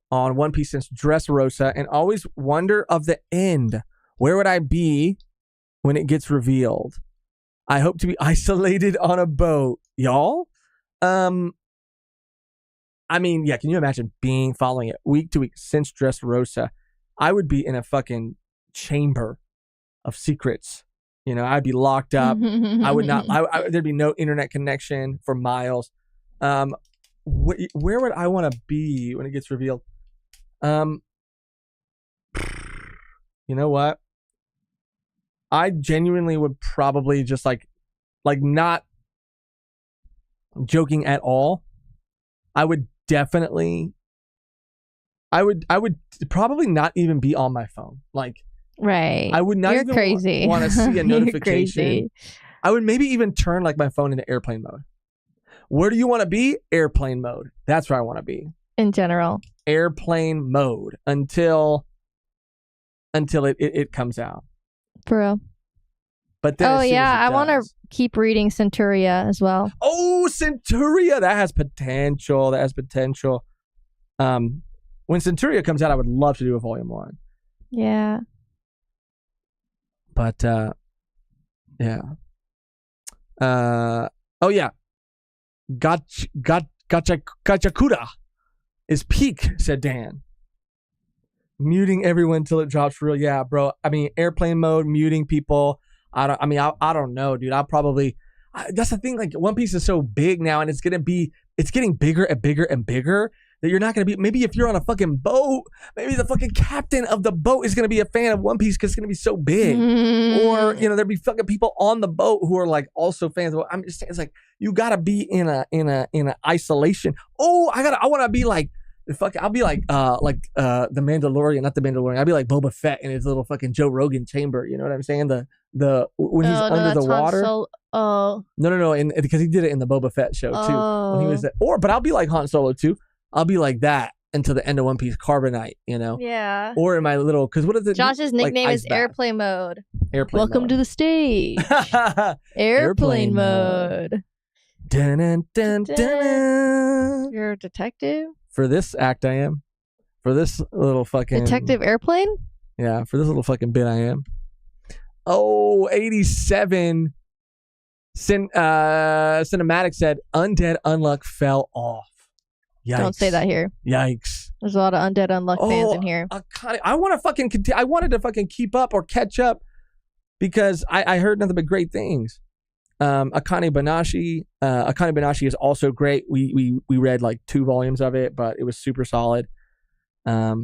A: on One Piece since Dressrosa and always wonder of the end. Where would I be when it gets revealed? I hope to be isolated on a boat. Y'all? I mean, yeah, can you imagine following it week to week since Dressrosa? I would be in a fucking chamber of secrets. You know, I'd be locked up. I would not, there'd be no internet connection for miles. Where would I want to be when it gets revealed? You know what? I genuinely would probably just like not joking at all. I would probably not even be on my phone. Like,
B: right.
A: I would not
B: You're
A: even
B: crazy.
A: want to see a
B: You're
A: notification.
B: crazy.
A: I would maybe even turn like my phone into airplane mode. Where do you want to be? Airplane mode. That's where I want to be.
B: In general.
A: Airplane mode until it comes out.
B: For real.
A: But then
B: Oh yeah, I want to keep reading Centuria as well.
A: Oh, Centuria, that has potential. When Centuria comes out, I would love to do a volume 1.
B: Yeah.
A: But yeah. Oh yeah. Gachakura is peak, said Dan. Muting everyone till it drops for real. Yeah, bro. I mean, airplane mode, muting people. I don't know, dude. That's the thing. Like, One Piece is so big now, and it's getting bigger and bigger and bigger that you're not going to be, maybe if you're on a fucking boat, maybe the fucking captain of the boat is going to be a fan of One Piece because it's going to be so big. Or, there'll be fucking people on the boat who are like also fans of, I'm just saying, it's like, you got to be in a isolation. Oh, I want to be like, I'll be like the Mandalorian, not the Mandalorian. I'll be like Boba Fett in his little fucking Joe Rogan chamber. You know what I'm saying? When he's under the water. No, and because he did it in the Boba Fett show too. When he was there. But I'll be like Han Solo too. I'll be like that until the end of One Piece, Carbonite.
B: Yeah.
A: Or in my little, because what is it?
B: Josh's nickname is Airplane Mode. Welcome
A: Mode.
B: to the stage. Airplane mode.
A: Dun, dun, dun, dun.
B: You're a detective.
A: For this act, I am. For this little fucking...
B: Detective Airplane?
A: Yeah, for this little fucking bit, I am. Oh, 87. Cinematic said, Undead Unluck fell off. Yikes.
B: Don't say that here.
A: Yikes.
B: There's a lot of Undead Unluck fans in here.
A: I want to fucking I wanted to fucking keep up or catch up because I heard nothing but great things. Akane Banashi is also great. We read like 2 volumes of it, but it was super solid. Yeah.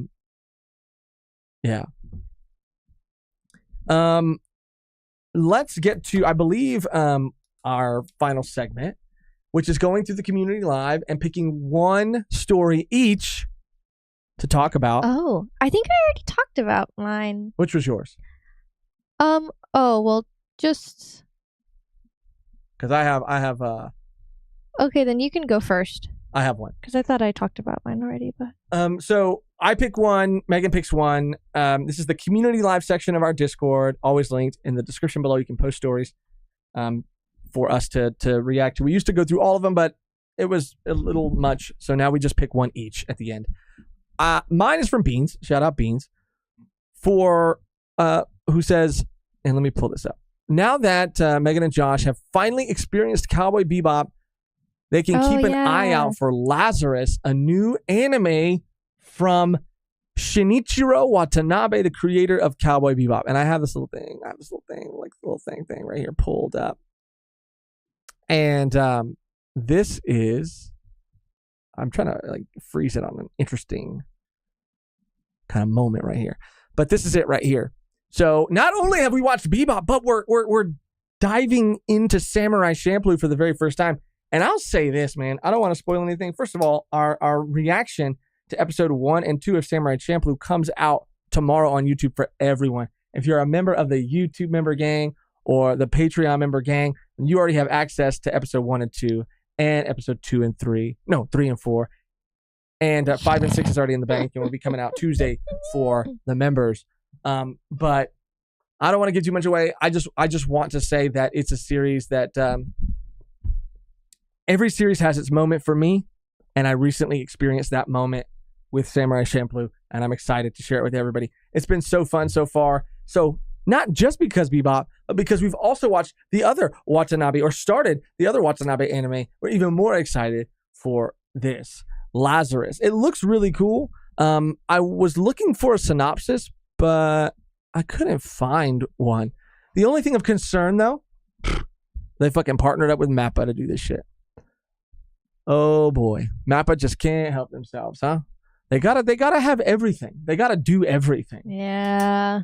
A: Let's get to, I believe, our final segment, which is going through the community live and picking one story each to talk about.
B: Oh, I think I already talked about mine.
A: Which was yours?
B: Just
A: because I have
B: okay, then you can go first.
A: I have one.
B: Because I thought I talked about mine already, but
A: so I pick one, Megan picks one. This is the community live section of our Discord, always linked in the description below. You can post stories for us to react to. We used to go through all of them, but it was a little much, so now we just pick one each at the end. Mine is from Beans. Shout out Beans. Who says, and let me pull this up. Now that Megan and Josh have finally experienced Cowboy Bebop, they can keep an eye out for Lazarus, a new anime from Shinichiro Watanabe, the creator of Cowboy Bebop. And I have this little thing. like this little thing right here pulled up. And this is, I'm trying to like freeze it on an interesting kind of moment right here. But this is it right here. So not only have we watched Bebop, but we're diving into Samurai Champloo for the very first time. And I'll say this, man, I don't want to spoil anything. First of all, our reaction to episode 1 and 2 of Samurai Champloo comes out tomorrow on YouTube for everyone. If you're a member of the YouTube member gang or the Patreon member gang, you already have access to episode 1 and 2 and episode 2 and 3. No, 3 and 4. And 5 and 6 is already in the bank and will be coming out Tuesday for the members. But I don't want to give too much away. I just want to say that it's a series that every series has its moment for me, and I recently experienced that moment with Samurai Champloo, and I'm excited to share it with everybody. It's been so fun so far. So not just because Bebop, but because we've also watched the other Watanabe, or started the other Watanabe anime. We're even more excited for this, Lazarus. It looks really cool. I was looking for a synopsis, but I couldn't find one. The only thing of concern, though, they fucking partnered up with Mappa to do this shit. Oh boy, Mappa just can't help themselves, huh? They gotta have everything. They gotta do everything.
B: Yeah.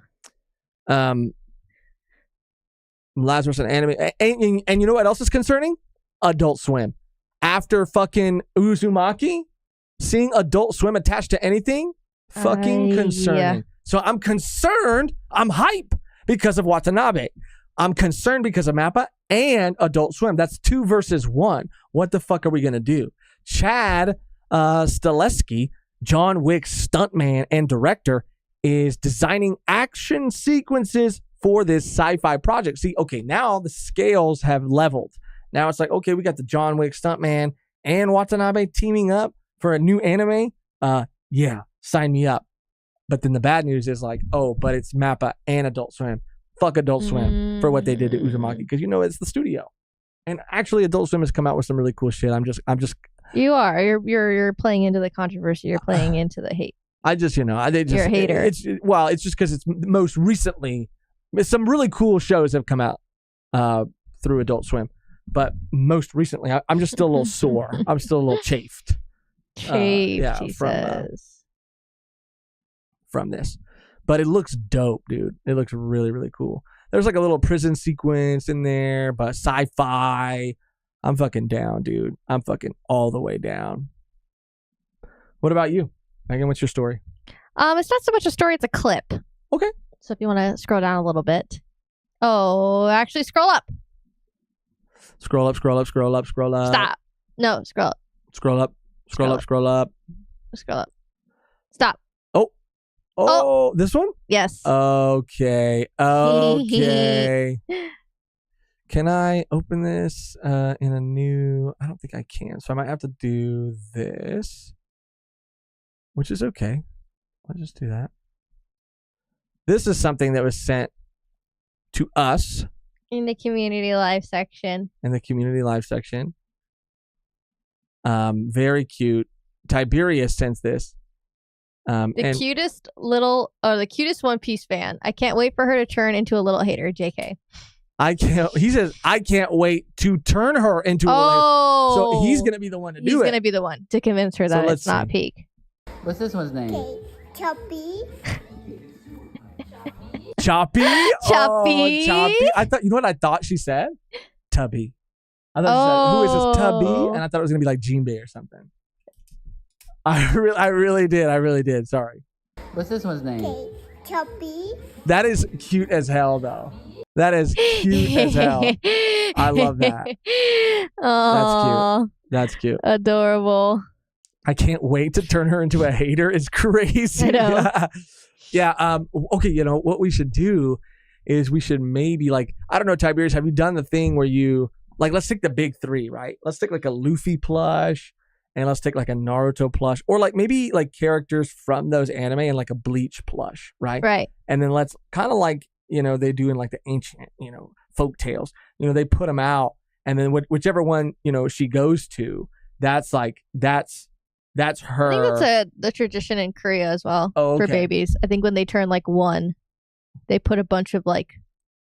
A: Lazarus and anime, and you know what else is concerning? Adult Swim. After fucking Uzumaki, seeing Adult Swim attached to anything, fucking concerning. Yeah. So I'm concerned. I'm hype because of Watanabe. I'm concerned because of Mappa, and Adult Swim. That's 2 versus 1. What the fuck are we gonna do? Chad Stileski, John Wick's stuntman and director, is designing action sequences for this sci-fi project. See, okay, now the scales have leveled. Now it's like, okay, we got the John Wick stuntman and Watanabe teaming up for a new anime. Yeah, sign me up. But then the bad news is like, oh, but it's Mappa and Adult Swim. Fuck Adult Swim for what they did to Uzumaki, because it's the studio. And actually, Adult Swim has come out with some really cool shit. I'm just.
B: You're playing into the controversy. You're playing into the hate.
A: You're a
B: hater.
A: It's just because it's most recently, some really cool shows have come out through Adult Swim, but most recently, I'm just still a little sore. I'm still a little chafed. He says. From this. But it looks dope, dude. It looks really, really cool. There's like a little prison sequence in there, but sci-fi. I'm fucking down, dude. I'm fucking all the way down. What about you, Megan? What's your story?
B: It's not so much a story, it's a clip.
A: Okay.
B: So if you want to scroll down a little bit. Oh, actually scroll up.
A: Scroll up.
B: Stop. No, scroll up.
A: Scroll up. Scroll up.
B: Stop.
A: Oh, this one?
B: Yes.
A: Okay. Can I open this in a new... I don't think I can. So I might have to do this, which is okay. I'll just do that. This is something that was sent to us.
B: In the community live section.
A: Very cute. Tiberius sends this.
B: The cutest One Piece fan. I can't wait for her to turn into a little hater. JK.
A: He says, I can't wait to turn her into a little hater. So he's going to be the one to do it.
B: He's going to be the one to convince her that it's not peak.
F: What's this one's name?
G: Choppy.
A: Choppy?
B: Choppy.
A: Oh, Choppy. I thought, you know what I thought she said? Tubby. I thought she said, who is this Tubby? And I thought it was going to be like Jinbei or something. I really did. Sorry.
F: What's this one's name?
G: Choppy.
A: That is cute as hell, though. That is cute as hell. I love that.
B: Oh,
A: That's cute.
B: Adorable.
A: I can't wait to turn her into a hater. It's crazy.
B: I know.
A: Yeah. Okay. You know what we should do is we should maybe I don't know, Tiberius, have you done the thing where you let's take the big 3, right? Let's take like a Luffy plush. And let's take like a Naruto plush, or maybe characters from those anime and like a Bleach plush, right?
B: Right.
A: And then let's kind of they do in like the ancient, folk tales. They put them out, and then whichever one she goes to, that's her.
B: I think it's the tradition in Korea as well for babies. I think when they turn 1, they put a bunch of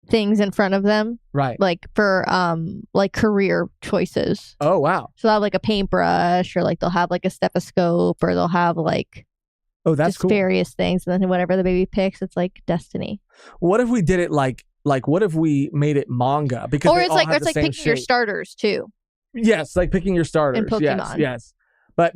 B: things in front of them,
A: right?
B: For career choices.
A: Oh wow!
B: So they'll have a paintbrush, or they'll have a stethoscope, or they'll have
A: that's
B: just
A: cool.
B: Various things, and then whatever the baby picks, it's destiny.
A: What if we did it what if we made it manga? Because
B: or it's
A: it's
B: picking your starters too.
A: Yes, picking your starters
B: in Pokemon.
A: Yes. But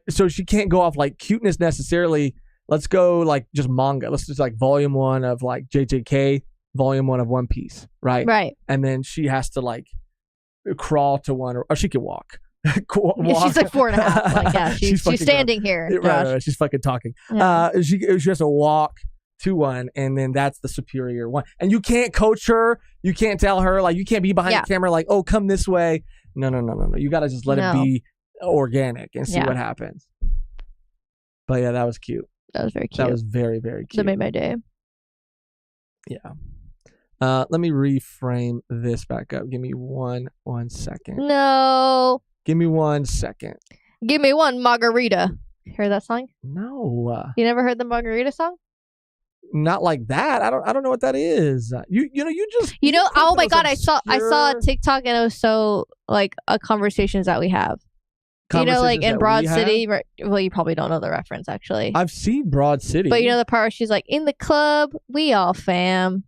A: so she can't go off cuteness necessarily. Let's go just manga. Let's just volume 1 of JJK. Volume 1 of One Piece, right?
B: Right.
A: And then she has to crawl to one, or she can walk.
B: Walk. She's 4.5. Yeah, she's standing here.
A: Right, she's fucking talking.
B: Yeah.
A: She has to walk to one, and then that's the superior one. And you can't coach her. You can't tell her you can't be behind the camera oh, come this way. No. You got to just let it be organic and see what happens. But yeah, that was cute.
B: That was very cute.
A: That was very, very cute.
B: That made my day.
A: Yeah. Let me reframe this back up. Give me one second.
B: No.
A: Give me 1 second.
B: Give me one margarita. Heard that song?
A: No.
B: You never heard the margarita song?
A: Not like that. I don't know what that is.
B: Oh my god, I saw a TikTok, and it was so conversations that we have. In Broad City. Well, you probably don't know the reference actually.
A: I've seen Broad City.
B: But the part where she's in the club, we all fam.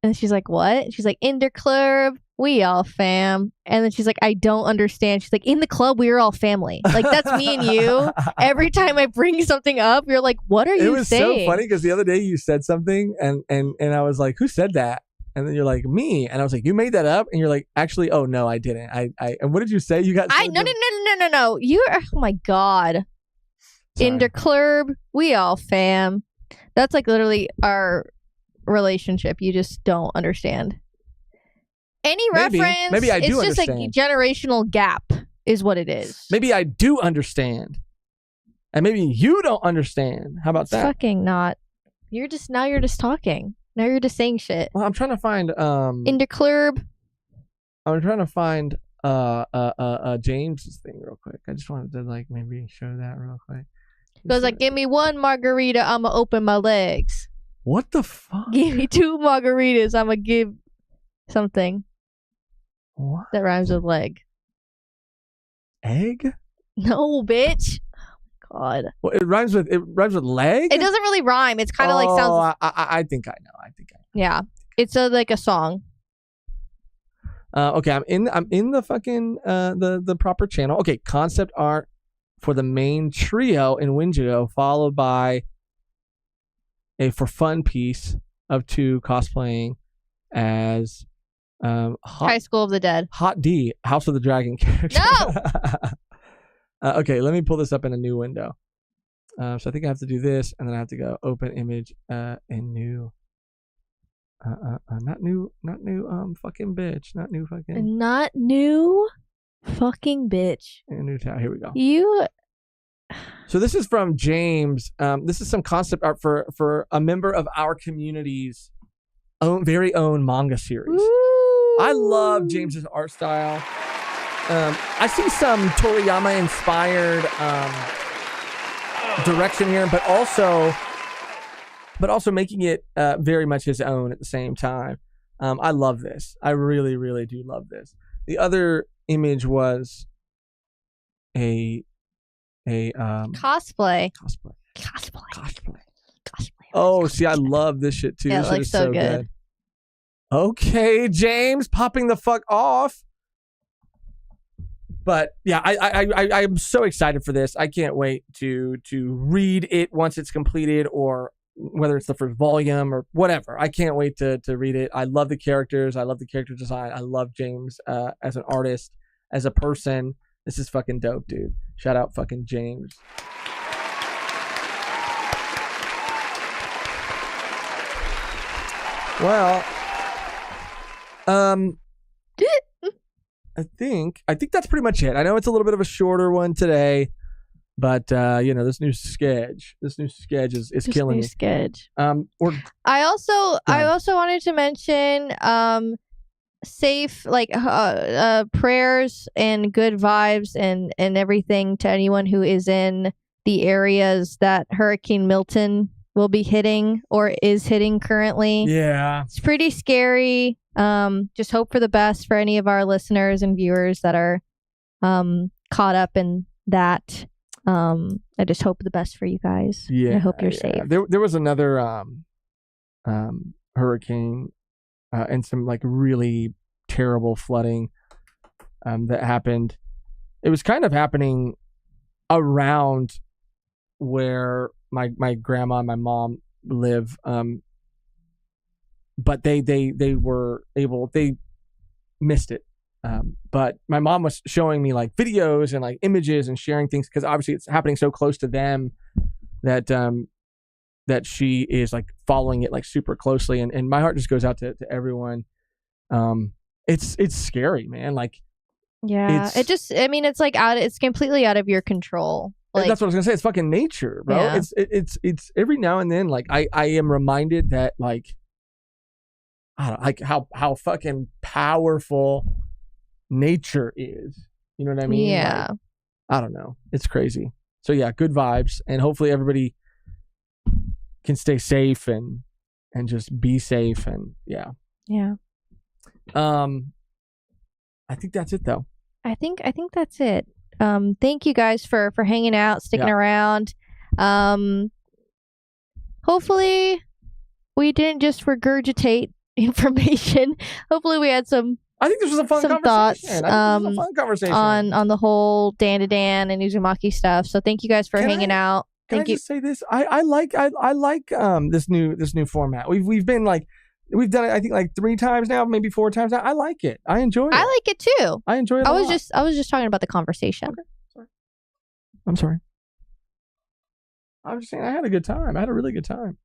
B: And she's like, what? She's like, in the club, we all fam. And then she's like, I don't understand. She's like, in the club, we're all family. That's me and you. Every time I bring something up, you're like, what are you saying?
A: It was so funny because the other day you said something and I was like, who said that? And then you're like, me. And I was like, you made that up? And you're like, actually, oh, no, I didn't. And what did you say? You got...
B: No. You are... Oh, my God. Interclub. We all fam. That's like literally our relationship. You just don't understand. Any reference...
A: Maybe I do
B: It's just
A: understand.
B: a generational gap is what it is.
A: Maybe I do understand. And maybe you don't understand. How about
B: It's
A: that?
B: fucking not. You're just talking. Now you're just saying shit.
A: Well, I'm trying to find
B: Interclub.
A: I'm trying to find James's thing real quick. I just wanted to like maybe show that real quick.
B: Goes like, give me one margarita, I'ma open my legs.
A: What the fuck?
B: Give me 2 margaritas, I'ma give something
A: What?
B: that rhymes with leg.
A: Egg?
B: No, bitch. Oh my God.
A: Well, it rhymes with leg?
B: It doesn't really rhyme. It's kind of like sounds.
A: I think I know.
B: Yeah, it's like a song.
A: Okay, I'm in the fucking the proper channel. Okay, concept art for the main trio in Winjigo, followed by a for fun piece of 2 cosplaying as
B: High School of the Dead.
A: Hot D, House of the Dragon character.
B: No.
A: Okay, let me pull this up in a new window. So I think I have to do this, and then I have to go open image in new. Not new. Fucking bitch. Not new. Fucking.
B: Not new. Fucking bitch.
A: New tab. Here we go.
B: You.
A: So this is from James. This is some concept art for a member of our community's very own manga series.
B: Woo.
A: I love James's art style. I see some Toriyama inspired direction here, but also making it very much his own at the same time. I love this. I really, really do love this. The other image was a
B: cosplay.
A: Oh, see, I love this shit too.
B: Yeah,
A: This
B: it
A: shit
B: looks
A: is
B: so
A: so
B: good.
A: good. Okay, James, popping the fuck off. But yeah, I'm so excited for this. I can't wait to read it once it's completed, or whether it's the first volume or whatever. I can't wait to read it. I love the characters. I love the character design. I love James as an artist, as a person. This is fucking dope, dude. Shout out fucking James. Well, I think that's pretty much it. I know it's a little bit of a shorter one today, but this new sketch is killing me.
B: Sketch.
A: Or
B: I also wanted to mention safe prayers and good vibes and everything to anyone who is in the areas that Hurricane Milton will be hitting or is hitting currently.
A: Yeah.
B: It's pretty scary. Just hope for the best for any of our listeners and viewers that are caught up in that. I just hope the best for you guys.
A: Yeah.
B: I hope you're safe.
A: There was another hurricane and some like really terrible flooding that happened. It was kind of happening around where my grandma and my mom live, but they were able, they missed it. But my mom was showing me like videos and like images and sharing things, because obviously it's happening so close to them that that she is like following it like super closely, and my heart just goes out to everyone. It's scary, man. Like,
B: yeah, it's like it's completely out of your control. Like,
A: that's what I was gonna say. It's fucking nature, bro.
B: Yeah.
A: It's every now and then, like I am reminded that like, I don't know, like how fucking powerful nature is. You know what I mean?
B: Yeah.
A: Like, I don't know. It's crazy. So yeah, good vibes, and hopefully everybody can stay safe and just be safe, and yeah.
B: Yeah.
A: I think that's it though.
B: I think that's it. Thank you guys for hanging out, sticking around. Hopefully we didn't just regurgitate information. Hopefully we had some
A: I think this was a fun conversation.
B: thoughts
A: I think this was a fun conversation
B: on the whole Dandadan and Uzumaki stuff. So thank you guys for hanging out.
A: Can
B: Thank
A: I
B: you.
A: just say this? I like this new format. We've been like We've done it, I think, like 3 times now, maybe 4 times now. I like it. I enjoy it.
B: I like it too.
A: I enjoy it.
B: I was just talking about the conversation.
A: Okay. Sorry. I'm sorry. I'm just saying I had a good time. I had a really good time.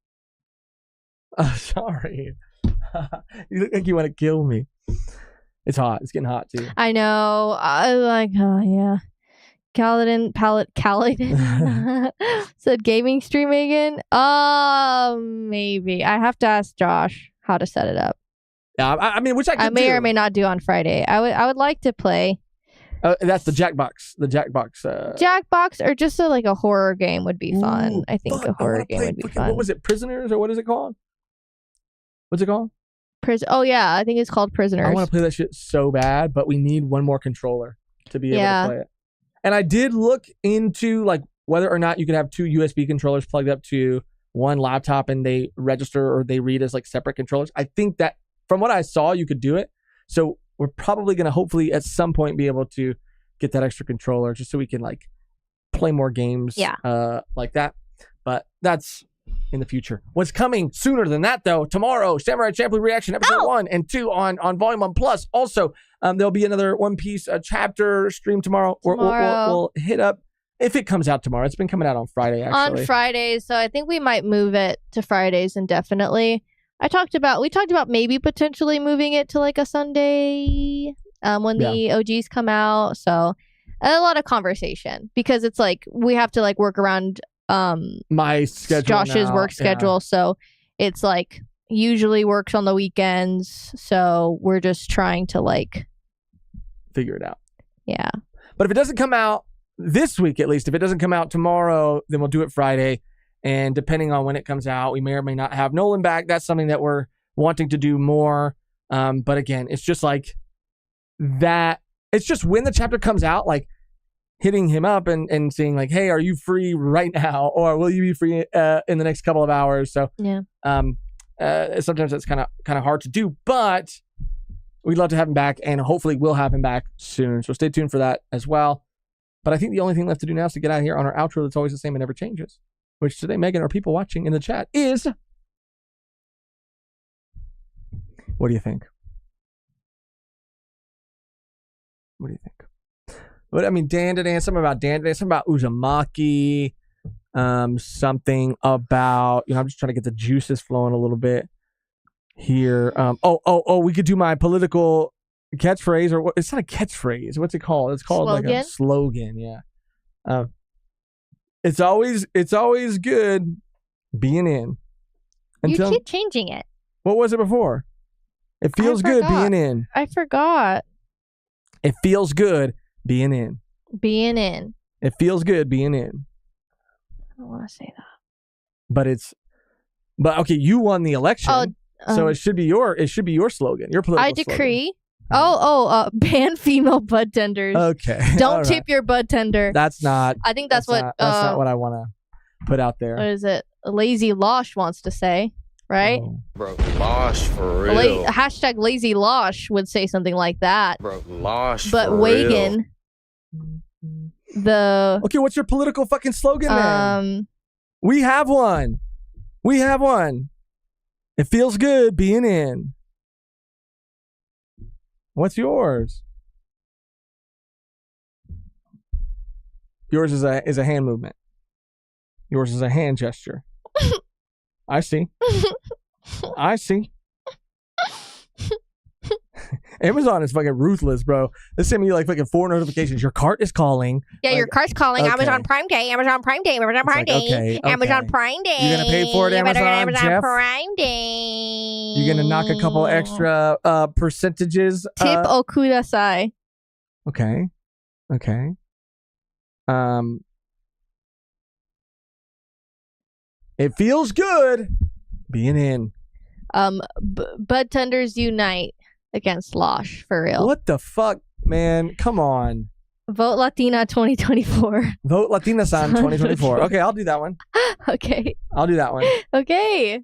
A: Sorry. You look like you want to kill me. It's hot. It's getting hot too.
B: I know. I like. Oh yeah. Kaladin said gaming stream again. Maybe I have to ask Josh how to set it up.
A: Yeah, I mean, which I
B: may or may not do on Friday. I would like to play.
A: That's the Jackbox. The Jackbox.
B: Jackbox or just a horror game would be fun.
A: Ooh,
B: I think a horror game would be fun.
A: What was it? Prisoners or what is it called? What's it called?
B: Oh yeah, I think it's called Prisoners.
A: I want to play that shit so bad, but we need one more controller to be able to play it. And I did look into like whether or not you could have 2 USB controllers plugged up to one laptop and they register or they read as like separate controllers. I think that from what I saw, you could do it. So we're probably going to hopefully at some point be able to get that extra controller just so we can like play more games like that. But that's in the future. What's coming sooner than that though? Tomorrow, Samurai Champloo Reaction episode 1 and 2 on Volume 1 Plus. Also, there'll be another One Piece chapter stream tomorrow. We'll hit up if it comes out tomorrow. It's been coming out on Friday actually.
B: On Fridays, so I think we might move it to Fridays indefinitely. We talked about maybe potentially moving it to like a Sunday when the OGs come out. So a lot of conversation because it's like we have to like work around
A: my schedule,
B: Josh's work schedule. So it's like usually works on the weekends. So we're just trying to like
A: figure it out.
B: Yeah.
A: But if it doesn't come out this week, at least if it doesn't come out tomorrow, then we'll do it Friday. And depending on when it comes out, we may or may not have Nolan back. That's something that we're wanting to do more. But again, it's just like that. It's just when the chapter comes out, like hitting him up and saying like, hey, are you free right now? Or will you be free in the next couple of hours? So
B: yeah.
A: Sometimes that's kind of hard to do, but we'd love to have him back and hopefully we'll have him back soon. So stay tuned for that as well. But I think the only thing left to do now is to get out of here on our outro that's always the same and never changes. Which today, Megan, our people watching in the chat is... What do you think? What do you think? But I mean, Dandadan, something about Dandadan, something about Uzumaki, something about, I'm just trying to get the juices flowing a little bit here. We could do my political catchphrase, or what? It's not a catchphrase. What's it called? It's called
B: slogan?
A: Like a slogan. Yeah. It's always good being in.
B: You keep changing it.
A: What was it before? It feels good being in.
B: I forgot.
A: It feels good being in.
B: Being in.
A: It feels good being in.
B: I don't want to say that.
A: But okay, you won the election, so it should be your slogan, your political
B: I decree. Slogan. Ban female budtenders.
A: Okay.
B: Don't tip your budtender.
A: That's not.
B: I think that's what.
A: That's not what I want to put out there.
B: What is it? Lazy Losh wants to say, right?
A: Oh.
D: Bro, Losh for real.
B: Hashtag Lazy Losh would say something like that.
D: Bro, Losh
B: but
D: for
B: Wagan, the
A: okay, what's your political fucking slogan then? We have one. It feels good being in. What's yours? Yours is a hand movement. Yours is a hand gesture. I see. I see. Amazon is fucking ruthless, bro. They send me like fucking 4 notifications. Your cart is calling.
B: Yeah, your cart's calling.
A: Okay.
B: Amazon Prime Day. Amazon Prime Day. Amazon Prime Day.
A: Okay.
B: Amazon Prime Day.
A: You're gonna pay for it, Amazon, Jeff?
B: Prime Day.
A: You're gonna knock a couple extra percentages.
B: Tip okudasai.
A: Okay. It feels good being in.
B: Budtenders unite against Losh, for real.
A: What the fuck, man? Come on.
B: Vote Latina 2024.
A: Vote Latina-san 2024. Okay, I'll do that one.
B: Okay.
A: I'll do that one.
B: Okay.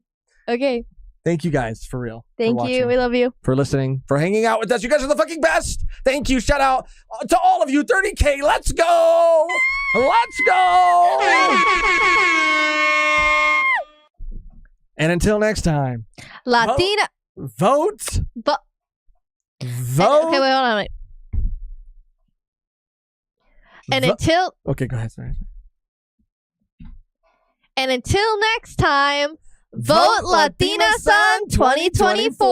A: Thank you guys, for real.
B: Thank you. We love you.
A: For listening, for hanging out with us. You guys are the fucking best. Thank you. Shout out to all of you. 30K. Let's go. Let's go. And until next time.
B: Latina.
A: Vote.
B: But
A: Vote.
B: okay, wait, hold on. Wait. And
A: Okay, go ahead. Sorry.
B: until next time, vote Latina Sun 2024.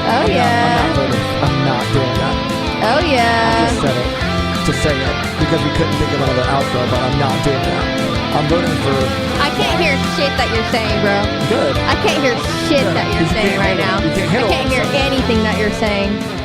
B: Oh yeah.
A: I'm not doing that.
B: Oh yeah.
A: Just said it to say it because we couldn't think of another outro, but I'm not doing that. I'm voting for.
B: I can't hear shit that you're saying, bro.
A: Good.
B: I can't hear shit that you're saying right now.
A: You can't
B: I can't hear anything that you're saying.